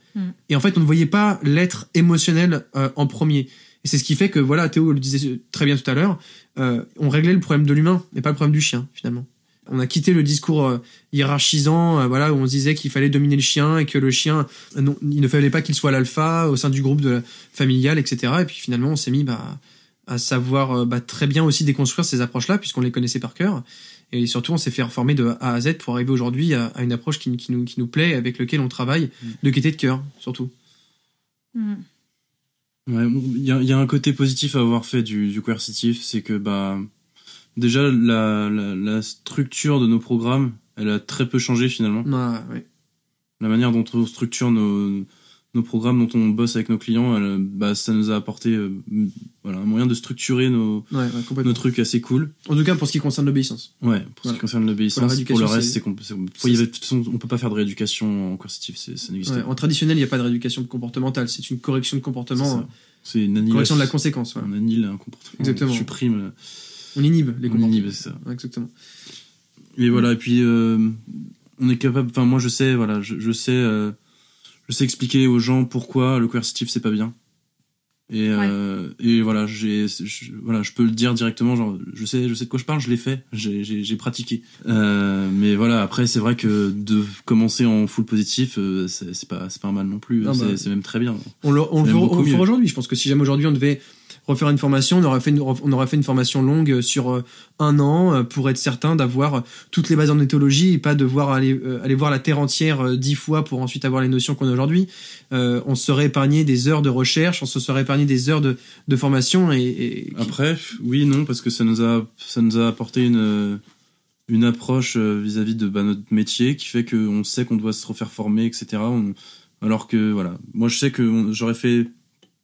Et en fait, on ne voyait pas l'être émotionnel en premier. Et c'est ce qui fait que, voilà, Théo le disait très bien tout à l'heure, on réglait le problème de l'humain, mais pas le problème du chien, finalement. On a quitté le discours hiérarchisant, où on se disait qu'il fallait dominer le chien et que le chien, non, il ne fallait pas qu'il soit l'alpha au sein du groupe familial, etc. Et puis finalement, on s'est mis à savoir très bien aussi déconstruire ces approches-là, puisqu'on les connaissait par cœur. Et surtout, on s'est fait reformer de A à Z pour arriver aujourd'hui à une approche qui nous plaît, avec laquelle on travaille, de gaieté de cœur, surtout. Ouais, il y a un côté positif à avoir fait du coercitif, c'est que déjà la structure de nos programmes, elle a très peu changé finalement. Ah, ouais. La manière dont on structure nos programmes dont on bosse avec nos clients, ça nous a apporté un moyen de structurer nos trucs assez cool. En tout cas, pour ce qui concerne l'obéissance. Ouais, pour ce qui concerne l'obéissance. Pour le reste, de toute façon, on peut pas faire de rééducation en coercitif, ça n'existe pas. En traditionnel, il n'y a pas de rééducation comportementale, c'est une correction de comportement. C'est une correction de la conséquence. On annule un comportement. Exactement. On supprime. On inhibe les comportements. On inhibe, c'est ça. Ouais, exactement. Et voilà, et puis on est capable. Enfin, moi, je sais expliquer aux gens pourquoi le coercitif c'est pas bien. Et voilà, je peux le dire directement, genre je sais de quoi je parle, je l'ai fait, j'ai pratiqué. Mais voilà, après c'est vrai que de commencer en full positif, c'est pas un mal non plus, c'est même très bien. On le fera aujourd'hui. Je pense que si jamais aujourd'hui on devait refaire une formation, on aurait fait une formation longue sur 1 an pour être certain d'avoir toutes les bases en éthologie et pas devoir aller voir la terre entière 10 fois pour ensuite avoir les notions qu'on a aujourd'hui. On se serait épargné des heures de recherche, on se serait épargné des heures de formation et... Après, oui, non, parce que ça nous a apporté une approche vis-à-vis de notre métier qui fait qu'on sait qu'on doit se refaire former, etc. Alors que, voilà, moi je sais que j'aurais fait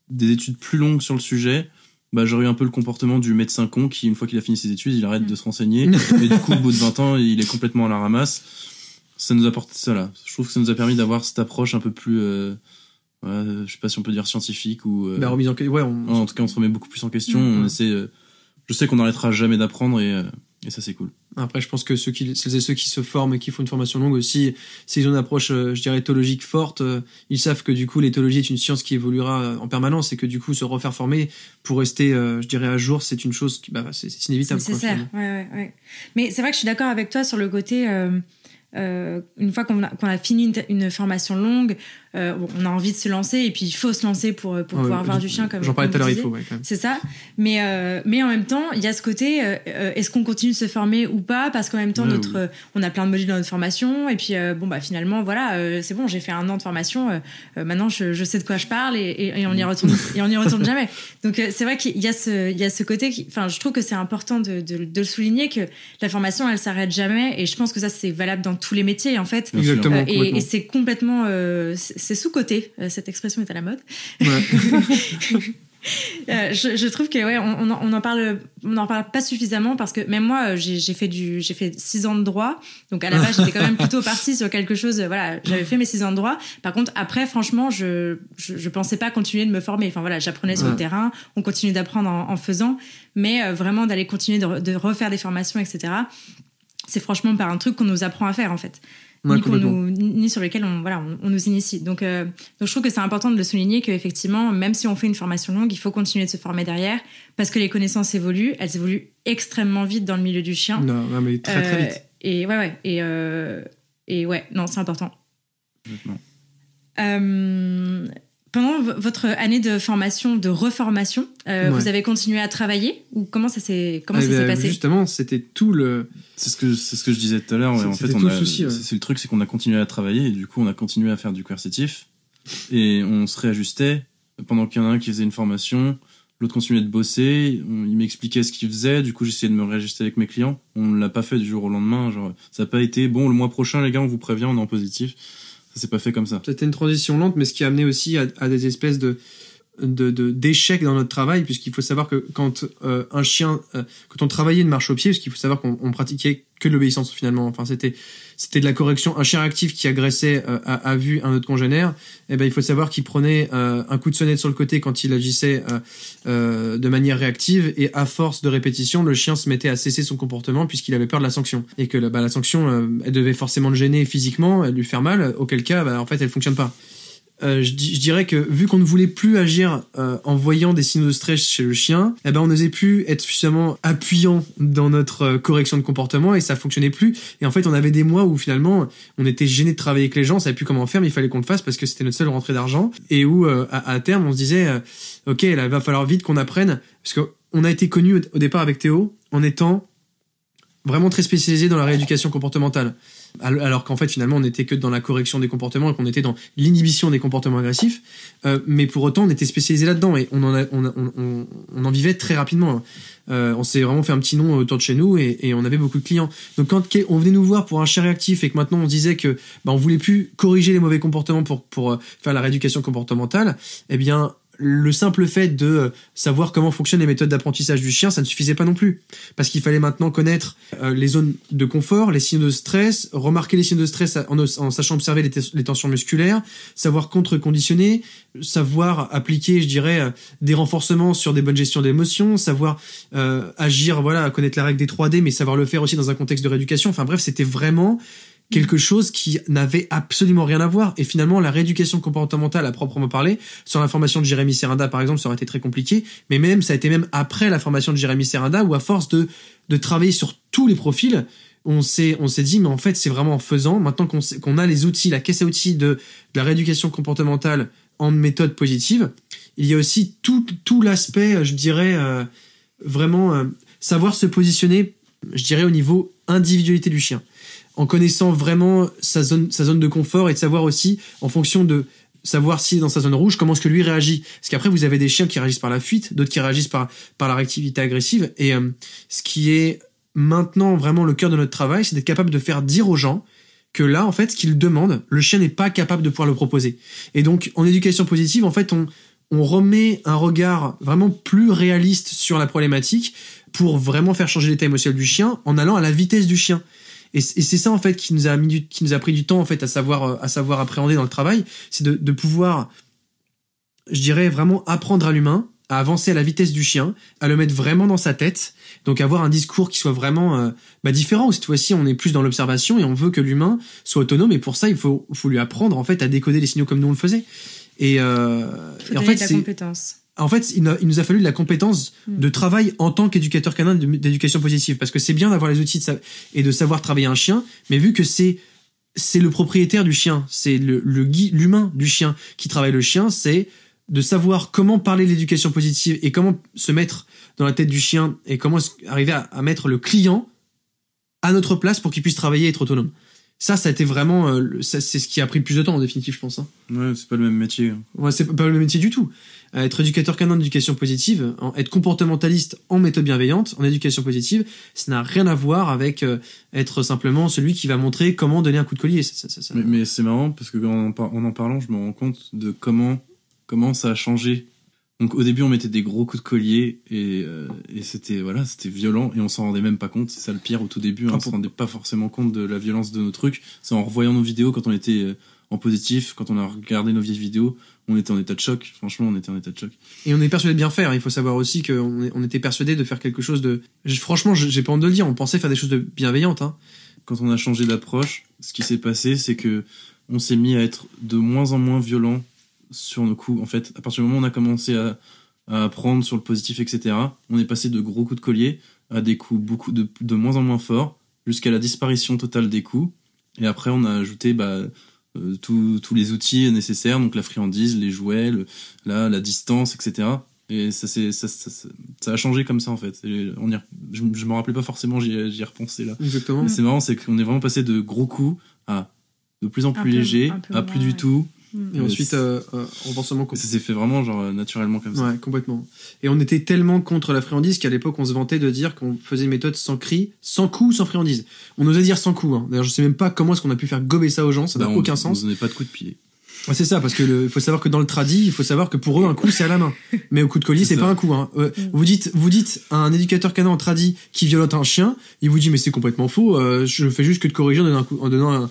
des études plus longues sur le sujet, j'aurais eu un peu le comportement du médecin con qui, une fois qu'il a fini ses études, il arrête de se renseigner et du coup au bout de 20 ans il est complètement à la ramasse. Ça nous apporte ça là. Je trouve que ça nous a permis d'avoir cette approche un peu plus je sais pas si on peut dire scientifique ou remise en tout cas on se remet beaucoup plus en question. On essaie, je sais qu'on n'arrêtera jamais d'apprendre et ça c'est cool. Après, je pense que celles et ceux qui se forment et qui font une formation longue aussi, s'ils ont une approche, je dirais, éthologique forte, ils savent que du coup, l'éthologie est une science qui évoluera en permanence et que du coup, se refaire former pour rester, je dirais, à jour, c'est une chose qui, c'est inévitable. C'est nécessaire, ouais. Mais c'est vrai que je suis d'accord avec toi sur le côté, une fois qu'on a fini une formation longue, on a envie de se lancer et puis il faut se lancer pour pouvoir avoir du chien comme j'en parlais tout à l'heure, il faut, quand même. C'est ça, mais en même temps il y a ce côté est-ce qu'on continue de se former ou pas, parce qu'en même temps on a plein de modules dans notre formation et puis finalement voilà, c'est bon, j'ai fait 1 an de formation, maintenant je sais de quoi je parle et on y retourne et on y retourne jamais. Donc c'est vrai qu'il y a ce côté je trouve que c'est important de le souligner, que la formation elle s'arrête jamais, et je pense que ça c'est valable dans tous les métiers en fait. Exactement, et c'est complètement c'est sous-coté, cette expression est à la mode. Ouais. Je trouve que on en parle pas suffisamment, parce que même moi j'ai fait 6 ans de droit, donc à la base j'étais quand même plutôt partie sur quelque chose, voilà, j'avais fait mes 6 ans de droit. Par contre après franchement je pensais pas continuer de me former, j'apprenais sur le terrain, on continue d'apprendre en faisant, mais vraiment d'aller continuer de refaire des formations, etc., c'est franchement pas un truc qu'on nous apprend à faire en fait. Ni sur lesquels on nous initie. Donc je trouve que c'est important de le souligner, qu'effectivement, même si on fait une formation longue, il faut continuer de se former derrière, parce que les connaissances évoluent, elles évoluent extrêmement vite dans le milieu du chien. Non, mais très très vite. Et c'est important. Pendant votre année de formation, de reformation, vous avez continué à travailler, ou comment ça s'est passé ? Justement, c'était tout le... C'est ce que je disais tout à l'heure. En fait, c'est le truc, c'est qu'on a continué à travailler et du coup, on a continué à faire du coercitif et on se réajustait pendant qu'il y en a un qui faisait une formation, l'autre continuait de bosser. Il m'expliquait ce qu'il faisait. Du coup, j'essayais de me réajuster avec mes clients. On l'a pas fait du jour au lendemain. Genre, ça n'a pas été bon. Le mois prochain, les gars, on vous prévient, on est en positif. Ça s'est pas fait comme ça. C'était une transition lente, mais ce qui a amené aussi à des espèces d'échecs dans notre travail, puisqu'il faut savoir que quand un chien, quand on travaillait une marche au pied, parce qu'il faut savoir qu'on pratiquait que de l'obéissance finalement, enfin c'était de la correction. Un chien actif qui agressait à vue un autre congénère, il faut savoir qu'il prenait un coup de sonnette sur le côté quand il agissait de manière réactive, et à force de répétition, le chien se mettait à cesser son comportement puisqu'il avait peur de la sanction, et que la sanction elle devait forcément le gêner physiquement, lui faire mal, auquel cas en fait elle fonctionne pas. Je dirais que vu qu'on ne voulait plus agir en voyant des signaux de stress chez le chien, on n'osait plus être suffisamment appuyant dans notre correction de comportement, et ça fonctionnait plus. Et en fait, on avait des mois où finalement on était gêné de travailler avec les gens, on savait plus comment faire, mais il fallait qu'on le fasse parce que c'était notre seule rentrée d'argent, et où à terme on se disait ok, là, il va falloir vite qu'on apprenne, parce qu'on a été connu au départ avec Théo en étant vraiment très spécialisé dans la rééducation comportementale. alors qu'en fait finalement on n'était que dans la correction des comportements et qu'on était dans l'inhibition des comportements agressifs, mais pour autant on était spécialisé là-dedans et on en vivait très rapidement. On s'est vraiment fait un petit nom autour de chez nous et on avait beaucoup de clients. Donc quand on venait nous voir pour un chien réactif et que maintenant on disait que on voulait plus corriger les mauvais comportements pour faire la rééducation comportementale, eh bien le simple fait de savoir comment fonctionnent les méthodes d'apprentissage du chien, ça ne suffisait pas non plus. Parce qu'il fallait maintenant connaître les zones de confort, les signaux de stress, remarquer les signaux de stress en sachant observer les tensions musculaires, savoir contre-conditionner, savoir appliquer, je dirais, des renforcements sur des bonnes gestions d'émotions, savoir agir, connaître la règle des 3D, mais savoir le faire aussi dans un contexte de rééducation. Enfin bref, c'était vraiment quelque chose qui n'avait absolument rien à voir. Et finalement, la rééducation comportementale à proprement parler, sur la formation de Jérémy Serinda, par exemple, ça aurait été très compliqué. Mais même, ça a été même après la formation de Jérémy Serinda, où à force de travailler sur tous les profils, on s'est dit, mais en fait, c'est vraiment en faisant, maintenant qu'on a les outils, la caisse à outils de la rééducation comportementale en méthode positive, il y a aussi tout l'aspect, je dirais, vraiment, savoir se positionner, je dirais, au niveau individualité du chien, en connaissant vraiment sa zone de confort et de savoir aussi, en fonction de savoir s'il est dans sa zone rouge, comment est-ce que lui réagit. Parce qu'après, vous avez des chiens qui réagissent par la fuite, d'autres qui réagissent par la réactivité agressive. Et ce qui est maintenant vraiment le cœur de notre travail, c'est d'être capable de faire dire aux gens que là, en fait, ce qu'ils demandent, le chien n'est pas capable de pouvoir le proposer. Et donc, en éducation positive, en fait, on remet un regard vraiment plus réaliste sur la problématique pour vraiment faire changer l'état émotionnel du chien en allant à la vitesse du chien. Et c'est ça en fait qui nous a pris du temps en fait à savoir appréhender dans le travail, c'est de pouvoir, je dirais, vraiment apprendre à l'humain à avancer à la vitesse du chien, à le mettre vraiment dans sa tête, donc avoir un discours qui soit vraiment différent. Cette fois-ci, on est plus dans l'observation et on veut que l'humain soit autonome. Et pour ça, il faut lui apprendre en fait à décoder les signaux comme nous on le faisait. Et en fait, la compétence. En fait, il nous a fallu de la compétence de travail en tant qu'éducateur canin d'éducation positive. Parce que c'est bien d'avoir les outils et de savoir travailler un chien, mais vu que c'est le propriétaire du chien, c'est l'humain du chien qui travaille le chien, c'est de savoir comment parler de l'éducation positive et comment se mettre dans la tête du chien et comment arriver à mettre le client à notre place pour qu'il puisse travailler et être autonome. Ça a été vraiment... c'est ce qui a pris le plus de temps, en définitive, je pense. Hein. Ouais, c'est pas le même métier. Ouais, c'est pas le même métier du tout. Être éducateur canin d'éducation positive, être comportementaliste en méthode bienveillante, en éducation positive, ça n'a rien à voir avec être simplement celui qui va montrer comment donner un coup de collier. Ça. Mais c'est marrant, parce que en parlant, je me rends compte de comment ça a changé. Donc au début on mettait des gros coups de collier et c'était violent et on s'en rendait même pas compte. C'est ça le pire au tout début, on se rendait pas forcément compte de la violence de nos trucs. C'est en revoyant nos vidéos quand on était en positif, quand on a regardé nos vieilles vidéos, on était en état de choc. Franchement, on était en état de choc. Et on est persuadé de bien faire. Il faut savoir aussi qu'on était persuadé de faire quelque chose de... Franchement, j'ai pas honte de le dire, on pensait faire des choses de bienveillantes. Hein. Quand on a changé d'approche, ce qui s'est passé, c'est que on s'est mis à être de moins en moins violent sur nos coups. En fait, à partir du moment où on a commencé à apprendre sur le positif, etc., on est passé de gros coups de collier à des coups beaucoup de moins en moins forts, jusqu'à la disparition totale des coups. Et après, on a ajouté tous les outils nécessaires, donc la friandise, les jouets, la distance, etc. Et ça a changé comme ça, en fait. Je me rappelais pas forcément, j'y ai repensé là. Exactement. Mais c'est marrant, c'est qu'on est vraiment passé de gros coups à de plus en plus léger, à plus du tout. Et ensuite, renforcement. Ça s'est fait vraiment naturellement comme ça. Ouais, complètement. Et on était tellement contre la friandise qu'à l'époque, on se vantait de dire qu'on faisait une méthode sans cri, sans coup, sans friandise. On osait dire sans coup. Hein. D'ailleurs, je sais même pas comment est-ce qu'on a pu faire gober ça aux gens, ça n'a aucun sens. On donnait pas de coup de pied. Ouais, c'est ça, parce que il faut savoir que dans le tradi, il faut savoir que pour eux, un coup, c'est à la main. Mais au coup de collier, c'est pas un coup. Hein. Vous dites à un éducateur canin en tradi qui violente un chien, il vous dit, mais c'est complètement faux, je fais juste que de corriger en donnant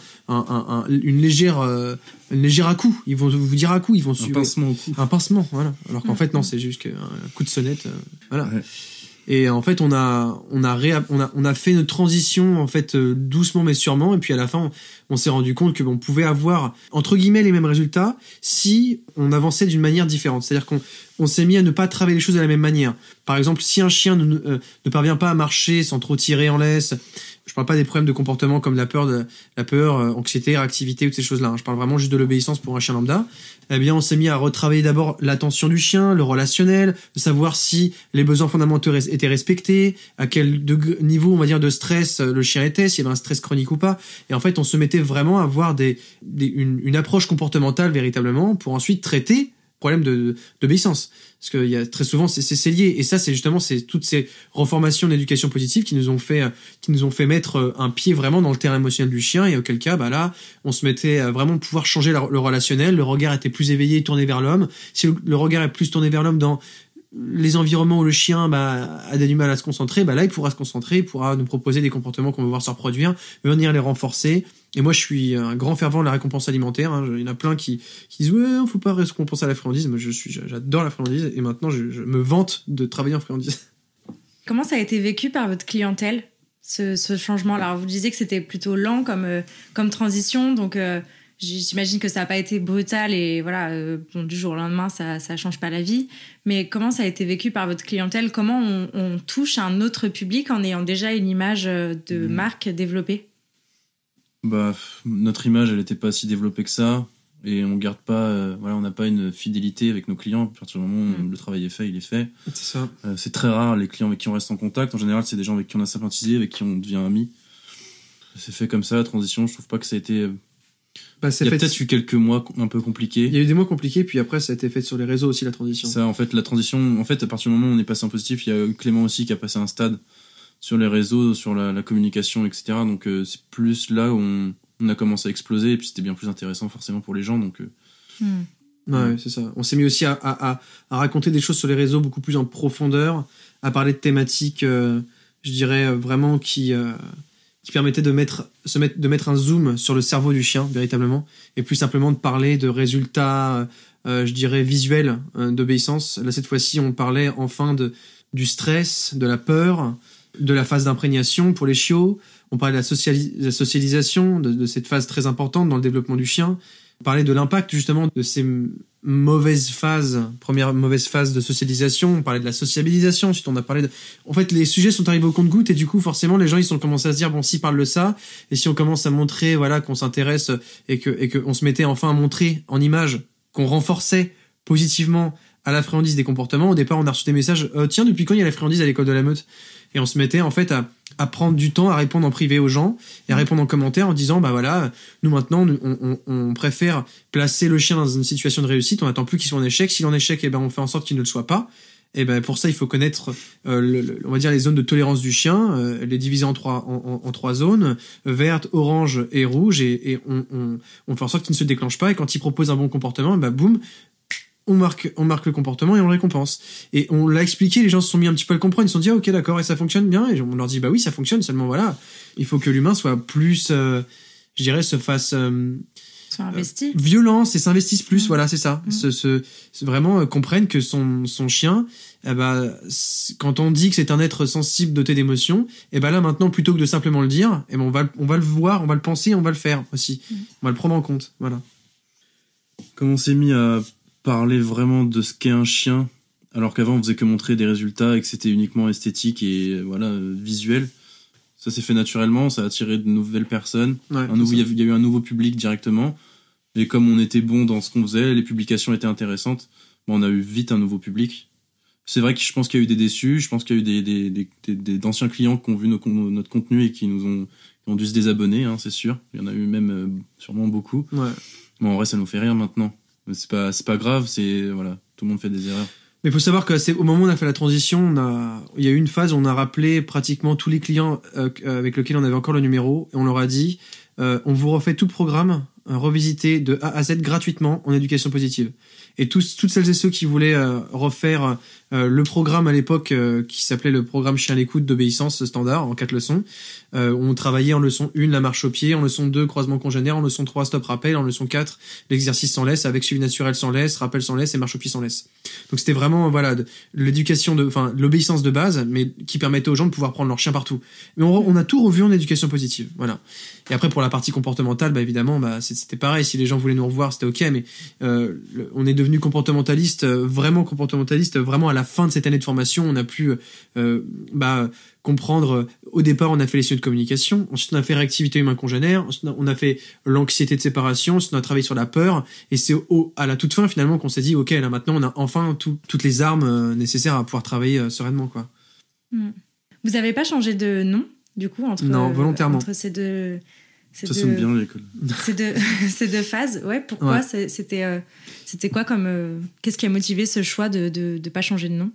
une légère à coup. Ils vont vous dire à coup, ils vont un pincement au cou. Un pincement, voilà. Alors qu'en fait, non, c'est juste un coup de sonnette, voilà. Ouais. Et en fait, on a fait une transition en fait doucement mais sûrement. Et puis à la fin, on s'est rendu compte que on pouvait avoir entre guillemets les mêmes résultats si on avançait d'une manière différente. C'est-à-dire qu'on s'est mis à ne pas travailler les choses de la même manière. Par exemple, si un chien ne parvient pas à marcher sans trop tirer en laisse, je parle pas des problèmes de comportement comme la peur, anxiété, réactivité ou ces choses-là. Je parle vraiment juste de l'obéissance pour un chien lambda. Eh bien, on s'est mis à retravailler d'abord l'attention du chien, le relationnel, de savoir si les besoins fondamentaux étaient respectés, à quel niveau, on va dire, de stress le chien était, s'il y avait un stress chronique ou pas. Et en fait, on se mettait vraiment à avoir une approche comportementale véritablement pour ensuite traiter problème d'obéissance. Parce qu'il y a très souvent, c'est lié. Et ça, c'est justement, c'est toutes ces reformations d'éducation positive qui nous ont fait mettre un pied vraiment dans le terrain émotionnel du chien. Et auquel cas, là, on se mettait à vraiment pouvoir changer le relationnel. Le regard était plus éveillé, tourné vers l'homme. Si le regard est plus tourné vers l'homme dans les environnements où le chien a du mal à se concentrer, là, il pourra se concentrer, il pourra nous proposer des comportements qu'on veut voir se reproduire, venir les renforcer. Et moi, je suis un grand fervent de la récompense alimentaire. Il y en a plein qui disent « Ouais, faut pas récompenser à la friandise ». Moi, j'adore la friandise et maintenant, je me vante de travailler en friandise. Comment ça a été vécu par votre clientèle, ce changement? Alors, vous disiez que c'était plutôt lent comme transition, donc j'imagine que ça n'a pas été brutal et voilà, du jour au lendemain, ça change pas la vie. Mais comment ça a été vécu par votre clientèle? Comment on touche un autre public en ayant déjà une image de marque développée? Notre image, elle n'était pas si développée que ça, et on garde pas, on n'a pas une fidélité avec nos clients. À partir du moment où le travail est fait, il est fait. C'est ça. C'est très rare les clients avec qui on reste en contact. En général, c'est des gens avec qui on a sympathisé, avec qui on devient amis. C'est fait comme ça, la transition. Je trouve pas que ça a été. Il y a peut-être eu quelques mois un peu compliqués. Il y a eu des mois compliqués, puis après, ça a été fait sur les réseaux aussi, la transition. Ça, en fait, la transition, à partir du moment où on est passé en positif, il y a Clément aussi qui a passé un stade sur les réseaux, sur la communication, etc. Donc, c'est plus là où on a commencé à exploser, et puis c'était bien plus intéressant forcément pour les gens. Donc, ouais, c'est ça. On s'est mis aussi à raconter des choses sur les réseaux beaucoup plus en profondeur, à parler de thématiques, je dirais, vraiment qui permettaient de mettre un zoom sur le cerveau du chien, véritablement, et plus simplement de parler de résultats, je dirais, visuels d'obéissance. Là, cette fois-ci, on parlait enfin du stress, de la peur, de la phase d'imprégnation pour les chiots. On parlait de la socialisation, de cette phase très importante dans le développement du chien. On parlait de l'impact, justement, de ces première mauvaise phase de socialisation. On parlait de la sociabilisation. Ensuite, on a parlé en fait, les sujets sont arrivés au compte-gouttes et du coup, forcément, les gens, ils ont commencé à se dire, bon, s'ils parlent de ça, et si on commence à montrer, voilà, qu'on s'intéresse et que on se mettait enfin à montrer en image, qu'on renforçait positivement à la friandise des comportements. Au départ, on a reçu des messages, tiens, depuis quand il y a la friandise à l'école de la Meute? Et on se mettait, en fait, à prendre du temps à répondre en privé aux gens et à répondre en commentaire en disant voilà, nous maintenant on préfère placer le chien dans une situation de réussite, on n'attend plus qu'il soit en échec. S'il est en échec, on fait en sorte qu'il ne le soit pas. Et pour ça il faut connaître on va dire les zones de tolérance du chien, les diviser en trois zones, verte, orange et rouge, et on fait en sorte qu'il ne se déclenche pas, et quand il propose un bon comportement, boum, on marque le comportement et on le récompense. Et on l'a expliqué, les gens se sont mis un petit peu à le comprendre, ils se sont dit ok, d'accord, et ça fonctionne bien, et on leur dit oui, ça fonctionne, seulement voilà, il faut que l'humain soit plus je dirais soit investi, violence, et s'investisse plus, voilà, c'est ça. Vraiment comprenne que son chien, quand on dit que c'est un être sensible doté d'émotions, là maintenant, plutôt que de simplement le dire, on va le voir, on va le penser, on va le faire aussi, on va le prendre en compte, voilà. Comme on s'est mis à parler vraiment de ce qu'est un chien, alors qu'avant on faisait que montrer des résultats et que c'était uniquement esthétique et visuel, ça s'est fait naturellement, ça a attiré de nouvelles personnes, il y a eu un nouveau public directement, et comme on était bon dans ce qu'on faisait, les publications étaient intéressantes, on a eu vite un nouveau public. C'est vrai que je pense qu'il y a eu des déçus, je pense qu'il y a eu d'anciens clients qui ont vu notre contenu et qui ont dû se désabonner, c'est sûr, il y en a eu même sûrement beaucoup. Mais en vrai, ça nous fait rire maintenant. C'est pas grave, tout le monde fait des erreurs. Mais il faut savoir qu'au moment où on a fait la transition, il y a eu une phase où on a rappelé pratiquement tous les clients avec lesquels on avait encore le numéro, et on leur a dit on vous refait tout le programme revisité de A à Z gratuitement en éducation positive. Et toutes celles et ceux qui voulaient refaire le programme à l'époque qui s'appelait le programme Chien à l'écoute d'obéissance standard en 4 leçons, on travaillait en leçon 1 la marche au pied, en leçon 2 croisement congénère, en leçon 3 stop rappel, en leçon 4 l'exercice sans laisse avec suivi naturel sans laisse, rappel sans laisse et marche au pied sans laisse. Donc c'était vraiment l'éducation l'obéissance de base, mais qui permettait aux gens de pouvoir prendre leur chien partout. Mais on a tout revu en éducation positive, voilà. Et après pour la partie comportementale, évidemment, c'est c'était pareil. Si les gens voulaient nous revoir, c'était ok. Mais on est devenu comportementaliste, vraiment à la fin de cette année de formation. On a pu comprendre. Au départ, on a fait les signaux de communication. Ensuite, on a fait réactivité humain congénère. Ensuite, on a fait l'anxiété de séparation. Ensuite, on a travaillé sur la peur. Et c'est à la toute fin, finalement, qu'on s'est dit, ok, là maintenant, on a enfin toutes les armes nécessaires à pouvoir travailler sereinement, quoi. Vous avez pas changé de nom, du coup, non, volontairement. Entre ces deux. Ça sonne bien l'école. Ces deux phases, ouais. Pourquoi c'était quoi comme qu'est-ce qui a motivé ce choix de pas changer de nom?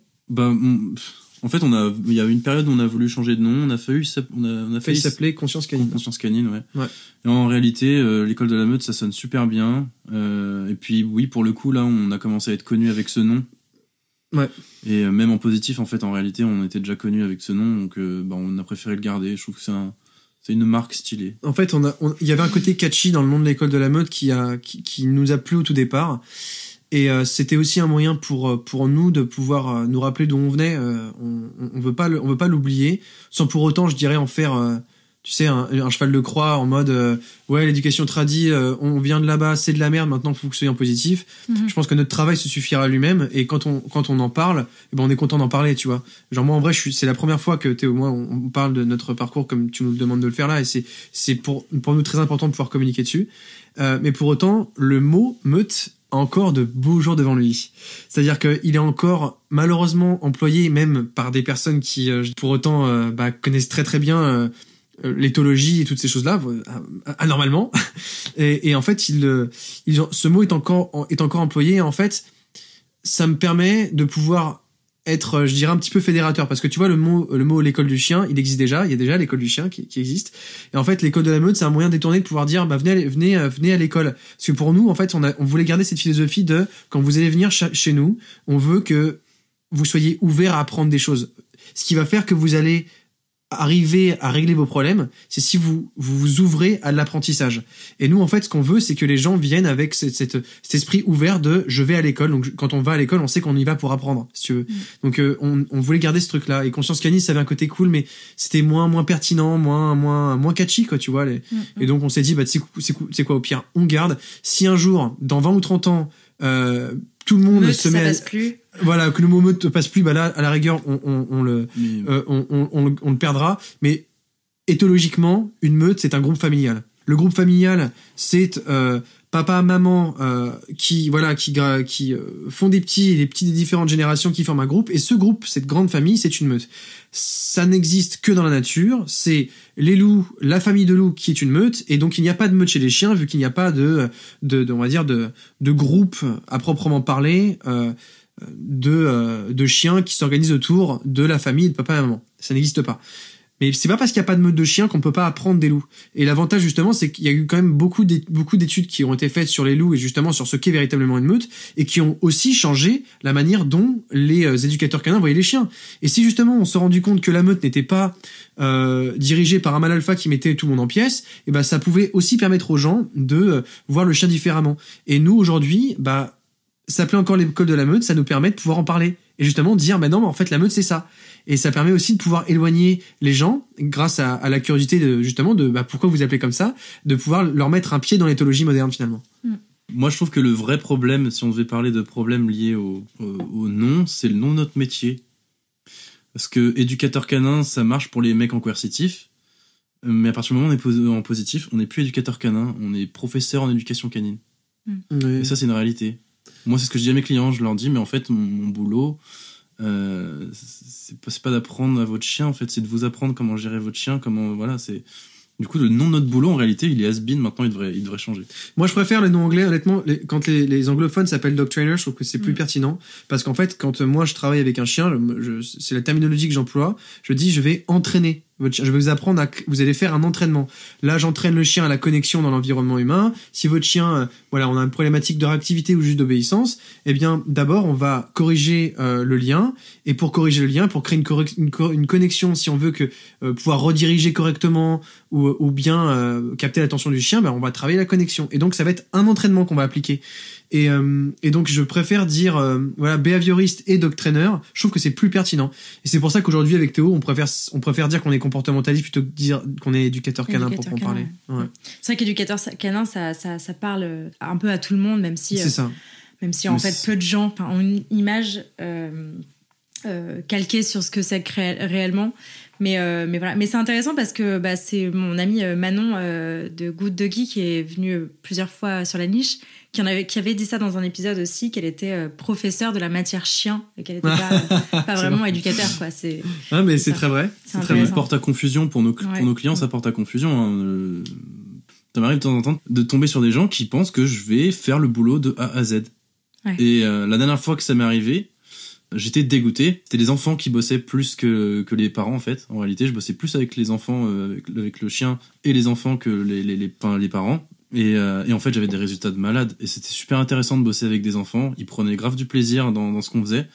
En fait, il y a une période où on a voulu changer de nom. On a failli s'appeler Conscience Canine. Conscience Canine, ouais. Et en réalité, l'école de la meute, ça sonne super bien. Et puis, oui, pour le coup, là, on a commencé à être connu avec ce nom. Ouais. Et même en positif, en fait, en réalité, on était déjà connu avec ce nom, donc on a préféré le garder. Je trouve que c'est une marque stylée. En fait, il y avait un côté catchy dans le nom de l'école de la meute qui nous a plu au tout départ. Et c'était aussi un moyen pour nous de pouvoir nous rappeler d'où on venait. On veut pas l'oublier, sans pour autant, je dirais, en faire tu sais, un cheval de croix en mode ouais, l'éducation tradie, on vient de là-bas, c'est de la merde, maintenant il faut que ce soit en positif. Je pense que notre travail se suffira à lui-même, et quand on en parle, on est content d'en parler, tu vois. Genre moi en vrai, c'est la première fois que Théo, moi, on parle de notre parcours comme tu nous le demandes de le faire là, et c'est pour nous très important de pouvoir communiquer dessus. Mais pour autant, le mot meute a encore de beaux jours devant lui. C'est-à-dire qu'il est encore malheureusement employé même par des personnes qui pour autant connaissent très très bien l'éthologie et toutes ces choses-là anormalement. Et en fait, ce mot est encore employé. Et en fait, ça me permet de pouvoir être, je dirais, un petit peu fédérateur, parce que tu vois, le mot l'école du chien, il existe déjà. Il y a déjà l'école du chien qui existe. Et en fait, l'école de la meute, c'est un moyen détourné de pouvoir dire, venez à l'école. Parce que pour nous, en fait, on voulait garder cette philosophie de, quand vous allez venir chez nous, on veut que vous soyez ouverts à apprendre des choses. Ce qui va faire que vous allez arriver à régler vos problèmes, c'est si vous ouvrez à l'apprentissage. Et nous, en fait, ce qu'on veut, c'est que les gens viennent avec cet esprit ouvert de je vais à l'école. Donc, quand on va à l'école, on sait qu'on y va pour apprendre, si tu veux. Donc, on voulait garder ce truc-là. Et Conscience Canine, ça avait un côté cool, mais c'était moins pertinent, moins catchy, quoi, tu vois. Et donc, on s'est dit, c'est quoi, au pire, on garde. Si un jour, dans 20 ou 30 ans, tout le monde se met passe plus. Voilà, que le mot meute passe plus, là, à la rigueur, on le perdra. Mais éthologiquement, une meute, c'est un groupe familial. Le groupe familial, c'est papa, maman qui font des petits des différentes générations qui forment un groupe. Et ce groupe, cette grande famille, c'est une meute. Ça n'existe que dans la nature. C'est les loups, la famille de loups qui est une meute. Et donc, il n'y a pas de meute chez les chiens, vu qu'il n'y a pas de on va dire, de groupe à proprement parler, de chiens qui s'organisent autour de la famille de papa et maman. Ça n'existe pas. Mais c'est pas parce qu'il n'y a pas de meute de chiens qu'on peut pas apprendre des loups. Et l'avantage, justement, c'est qu'il y a eu quand même beaucoup d'études qui ont été faites sur les loups et justement sur ce qu'est véritablement une meute, et qui ont aussi changé la manière dont les éducateurs canins voyaient les chiens. Et si justement on s'est rendu compte que la meute n'était pas dirigée par un mâle alpha qui mettait tout le monde en pièces, et ça pouvait aussi permettre aux gens de voir le chien différemment. Et nous, aujourd'hui, s'appeler encore l'école de la meute, ça nous permet de pouvoir en parler. Et justement dire, non, mais en fait, la meute, c'est ça. Et ça permet aussi de pouvoir éloigner les gens, grâce à la curiosité de pourquoi vous appelez comme ça, de pouvoir leur mettre un pied dans l'éthologie moderne, finalement. Moi, je trouve que le vrai problème, si on devait parler de problèmes liés au nom, c'est le nom de notre métier. Parce que éducateur canin, ça marche pour les mecs en coercitif, mais à partir du moment où on est en positif, on n'est plus éducateur canin, on est professeur en éducation canine. Et ça, c'est une réalité. Moi, c'est ce que je dis à mes clients, je leur dis, mais en fait, mon boulot, c'est pas d'apprendre à votre chien, en fait, c'est de vous apprendre comment gérer votre chien, c'est... Du coup, le nom de notre boulot, en réalité, il est has-been, maintenant, il devrait changer. Moi, je préfère le nom anglais, honnêtement, quand les anglophones s'appellent dog trainer, je trouve que c'est plus pertinent, parce qu'en fait, quand moi, je travaille avec un chien, c'est la terminologie que j'emploie, je dis, je vais entraîner votre chien. Je vais vous apprendre vous allez faire un entraînement. Là, j'entraîne le chien à la connexion dans l'environnement humain. Si votre chien, on a une problématique de réactivité ou juste d'obéissance, eh bien, d'abord, on va corriger le lien. Et pour corriger le lien, pour créer une connexion, si on veut pouvoir rediriger correctement ou bien capter l'attention du chien, on va travailler la connexion. Et donc, ça va être un entraînement qu'on va appliquer. Et donc je préfère dire behavioriste et dog trainer. Je trouve que c'est plus pertinent. Et c'est pour ça qu'aujourd'hui avec Théo, on préfère dire qu'on est comportementaliste plutôt que dire qu'on est éducateur canin pour en parler. Ouais. C'est vrai qu'éducateur canin, ça parle un peu à tout le monde, même si c'est ça. Même si en fait peu de gens ont une image calquée sur ce que c'est réellement. Mais voilà. Mais c'est intéressant parce que c'est mon amie Manon de Good Doggy qui est venue plusieurs fois sur la niche, qui avait dit ça dans un épisode aussi, qu'elle était professeure de la matière chien et qu'elle n'était pas vraiment éducateur, quoi. Mais c'est très vrai. C'est très vrai. Ça porte à confusion pour nos clients, ça porte à confusion. Hein. Ça m'arrive de temps en temps de tomber sur des gens qui pensent que je vais faire le boulot de A à Z. Ouais. Et la dernière fois que ça m'est arrivé, j'étais dégoûté. C'était les enfants qui bossaient plus que les parents, en fait. En réalité, je bossais plus avec les enfants, avec le chien et les enfants que les parents. Et en fait, j'avais des résultats de malade. Et c'était super intéressant de bosser avec des enfants. Ils prenaient grave du plaisir dans ce qu'on faisait.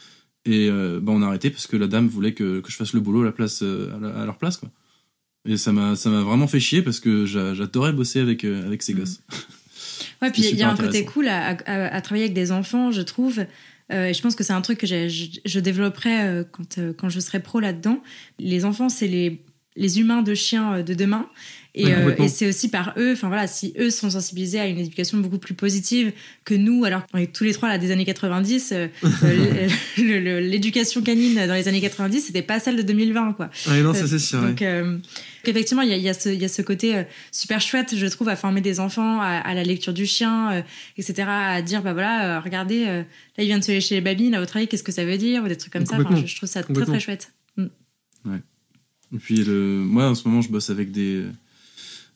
Et on a arrêté parce que la dame voulait que je fasse le boulot à leur place, quoi. Et ça m'a vraiment fait chier parce que j'adorais bosser avec ces gosses. Ouais, puis il y a un côté cool à travailler avec des enfants, je trouve. Et je pense que c'est un truc que je développerai quand je serai pro là-dedans. Les enfants, c'est les humains de chiens de demain. Et c'est aussi par eux, enfin voilà, si eux sont sensibilisés à une éducation beaucoup plus positive que nous, alors qu'on est tous les trois là des années 90, l'éducation canine dans les années 90, c'était pas celle de 2020, quoi. Ouais, non, ça c'est sûr. Donc, effectivement, il y a ce côté super chouette, je trouve, à former des enfants à la lecture du chien, etc., à dire, regardez, là, il vient de se lécher les babines, à votre avis, qu'est-ce que ça veut dire, ou des trucs comme ça. Enfin, je trouve ça très, très chouette. Ouais. Et puis, moi, en ce moment, je bosse avec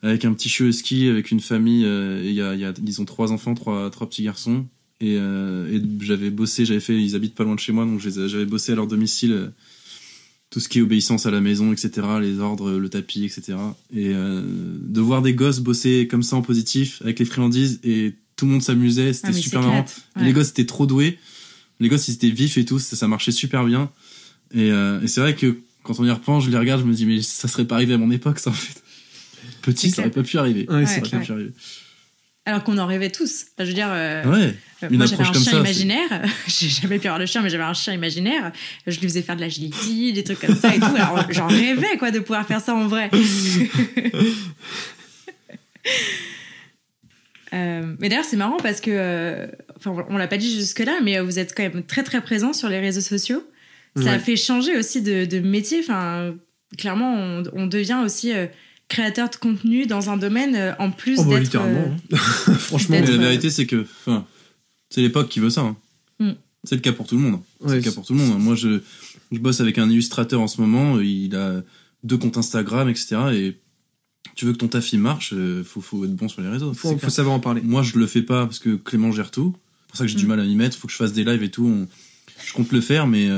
avec un petit chiot husky, avec une famille, ils ont 3 enfants, 3 petits garçons, et ils habitent pas loin de chez moi, donc j'avais bossé à leur domicile, tout ce qui est obéissance à la maison, etc., les ordres, le tapis, etc. Et de voir des gosses bosser comme ça en positif, avec les friandises, et tout le monde s'amusait, c'était super marrant. Ouais. Les gosses étaient trop doués, les gosses ils étaient vifs et tout, ça marchait super bien. Et c'est vrai que quand on y repense, je les regarde, je me dis, mais ça serait pas arrivé à mon époque, ça, en fait. Petit, ça aurait pas pu arriver. Ouais, c'est clair. Alors qu'on en rêvait tous. Enfin, je veux dire, moi j'avais un chien imaginaire. J'ai jamais pu avoir le chien, mais j'avais un chien imaginaire. Je lui faisais faire de l'agility, des trucs comme ça et tout. Alors j'en rêvais, quoi, de pouvoir faire ça en vrai. Mais d'ailleurs, c'est marrant parce que, on l'a pas dit jusque-là, mais vous êtes quand même très très présent sur les réseaux sociaux. Ça a fait changer aussi de métier. Enfin, clairement, on devient aussi créateur de contenu dans un domaine en plus d'être... littéralement. Franchement. Mais la vérité, c'est que c'est l'époque qui veut ça. Hein. C'est le cas pour tout le monde. C'est le cas pour tout le monde. Moi, je bosse avec un illustrateur en ce moment. Il a 2 comptes Instagram, etc. Et tu veux que ton taf il marche, faut être bon sur les réseaux. Faut savoir en parler. Moi, je le fais pas parce que Clément gère tout. C'est pour ça que j'ai du mal à m'y mettre. Faut que je fasse des lives et tout. Je compte le faire, mais...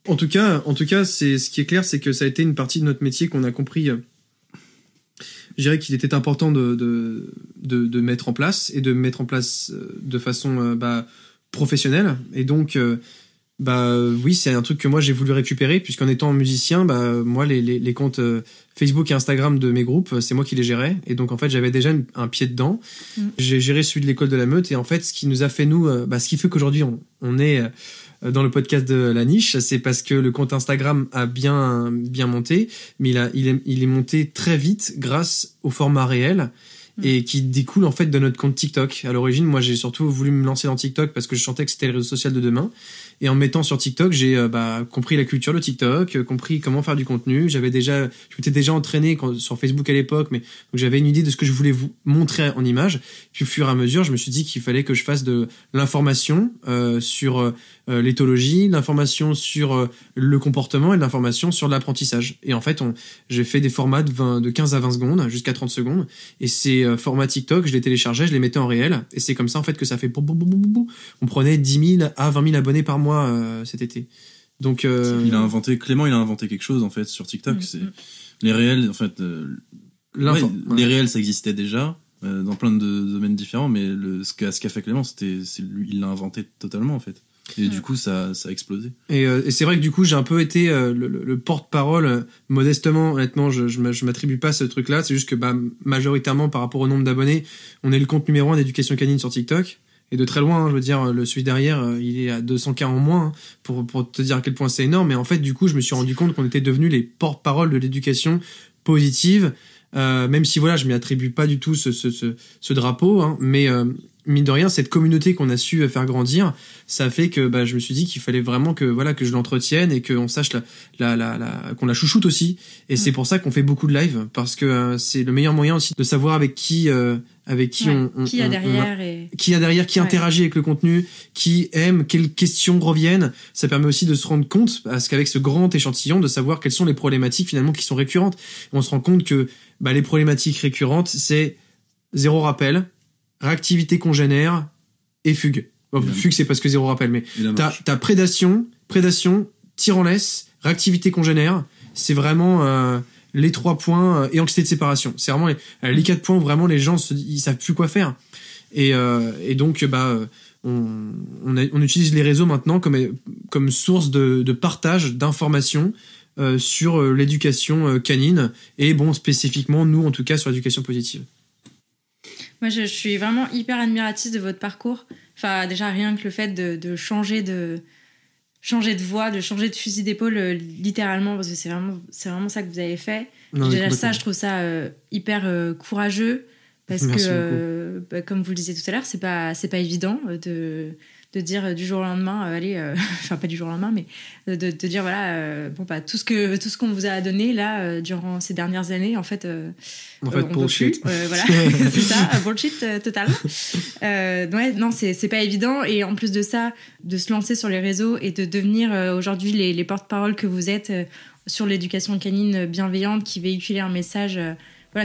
En tout cas, c'est ce qui est clair, c'est que ça a été une partie de notre métier qu'on a compris... Je dirais qu'il était important de mettre en place et de mettre en place de façon professionnelle. Et donc, oui, c'est un truc que moi j'ai voulu récupérer, puisqu'en étant musicien, moi les comptes Facebook et Instagram de mes groupes, c'est moi qui les gérais. Et donc en fait, j'avais déjà un pied dedans. J'ai géré celui de l'école de la Meute. Et en fait, ce qui nous a fait ce qui fait qu'aujourd'hui on est dans le podcast de La Niche, c'est parce que le compte Instagram a bien monté, mais il est monté très vite grâce au format réel et qui découle en fait de notre compte TikTok. À l'origine, moi j'ai surtout voulu me lancer dans TikTok parce que je sentais que c'était le réseau social de demain. Et en me mettant sur TikTok, j'ai compris la culture de TikTok, compris comment faire du contenu. Je m'étais déjà entraîné sur Facebook à l'époque, mais donc j'avais une idée de ce que je voulais vous montrer en image. Puis au fur et à mesure, je me suis dit qu'il fallait que je fasse de l'information sur l'éthologie, l'information sur le comportement et de l'information sur l'apprentissage. Et en fait, j'ai fait des formats de 15 à 20 secondes jusqu'à 30 secondes. Et ces formats TikTok, je les téléchargeais, je les mettais en réel. Et c'est comme ça en fait que ça fait on prenait 10 000 à 20 000 abonnés par mois cet été. Donc Clément il a inventé quelque chose en fait sur TikTok. C'est les réels en fait. Les réels ça existait déjà dans plein de domaines différents, mais ce qu'a fait Clément, il l'a inventé totalement en fait. Et du coup, ça a explosé. Et c'est vrai que du coup, j'ai un peu été le porte-parole, modestement, honnêtement, je m'attribue pas ce truc-là. C'est juste que majoritairement, par rapport au nombre d'abonnés, on est le compte numéro 1 d'éducation canine sur TikTok. Et de très loin, je veux dire, celui derrière, il est à 200K en moins, pour te dire à quel point c'est énorme. Mais en fait, du coup, je me suis rendu compte qu'on était devenus les porte-parole de l'éducation positive, même si voilà, je m'y attribue pas du tout ce drapeau, hein, mais mine de rien, cette communauté qu'on a su faire grandir, ça fait que je me suis dit qu'il fallait vraiment que je l'entretienne et qu'on sache qu'on la chouchoute aussi. Et c'est pour ça qu'on fait beaucoup de live, parce que c'est le meilleur moyen aussi de savoir avec qui qui y a derrière, qui interagit avec le contenu, qui aime, quelles questions reviennent. Ça permet aussi de se rendre compte, parce qu'avec ce grand échantillon, de savoir quelles sont les problématiques finalement qui sont récurrentes. On se rend compte que les problématiques récurrentes, c'est 0 rappel, réactivité congénère et fugue. Bon, fugue, c'est parce que 0 rappel, mais t'as prédation, tir en laisse, réactivité congénère. C'est vraiment les 3 points et anxiété de séparation. C'est vraiment les 4 points où vraiment les gens ils savent plus quoi faire. Et donc on utilise les réseaux maintenant comme source de partage d'informations sur l'éducation canine et spécifiquement nous en tout cas sur l'éducation positive. Moi, je suis vraiment hyper admiratrice de votre parcours. Enfin, déjà, rien que le fait de changer de voie, de changer de fusil d'épaule, littéralement, parce que c'est vraiment ça que vous avez fait. Déjà, ça, je trouve ça hyper courageux, parce que, comme vous le disiez tout à l'heure, c'est pas évident de dire du jour au lendemain, enfin pas du jour au lendemain, mais de dire tout ce qu'on vous a donné là durant ces dernières années, en fait bullshit. Voilà, c'est ça, bullshit total. Non, c'est pas évident, et en plus de ça, de se lancer sur les réseaux et de devenir aujourd'hui les porte-parole que vous êtes sur l'éducation canine bienveillante, qui véhiculait un message.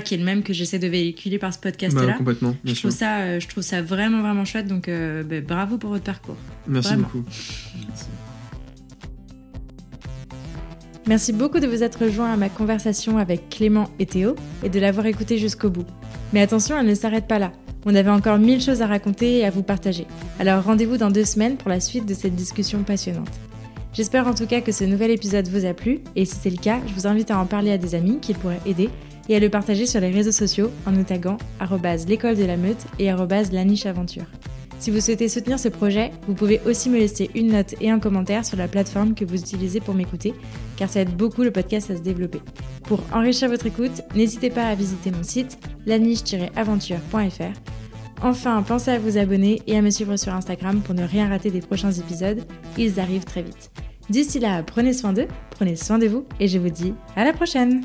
Qui est le même que j'essaie de véhiculer par ce podcast-là. Complètement, bien sûr. Je trouve ça vraiment, vraiment chouette. Donc, bravo pour votre parcours. Merci beaucoup. Merci beaucoup de vous être rejoints à ma conversation avec Clément et Théo et de l'avoir écouté jusqu'au bout. Mais attention, elle ne s'arrête pas là. On avait encore 1000 choses à raconter et à vous partager. Alors rendez-vous dans 2 semaines pour la suite de cette discussion passionnante. J'espère en tout cas que ce nouvel épisode vous a plu, et si c'est le cas, je vous invite à en parler à des amis qui pourraient aider et à le partager sur les réseaux sociaux en nous taguant @l'école de la meute et @lanicheaventure. Si vous souhaitez soutenir ce projet, vous pouvez aussi me laisser une note et un commentaire sur la plateforme que vous utilisez pour m'écouter, car ça aide beaucoup le podcast à se développer. Pour enrichir votre écoute, n'hésitez pas à visiter mon site laniche-aventure.fr. Enfin, pensez à vous abonner et à me suivre sur Instagram pour ne rien rater des prochains épisodes. Ils arrivent très vite. D'ici là, prenez soin d'eux, prenez soin de vous, et je vous dis à la prochaine!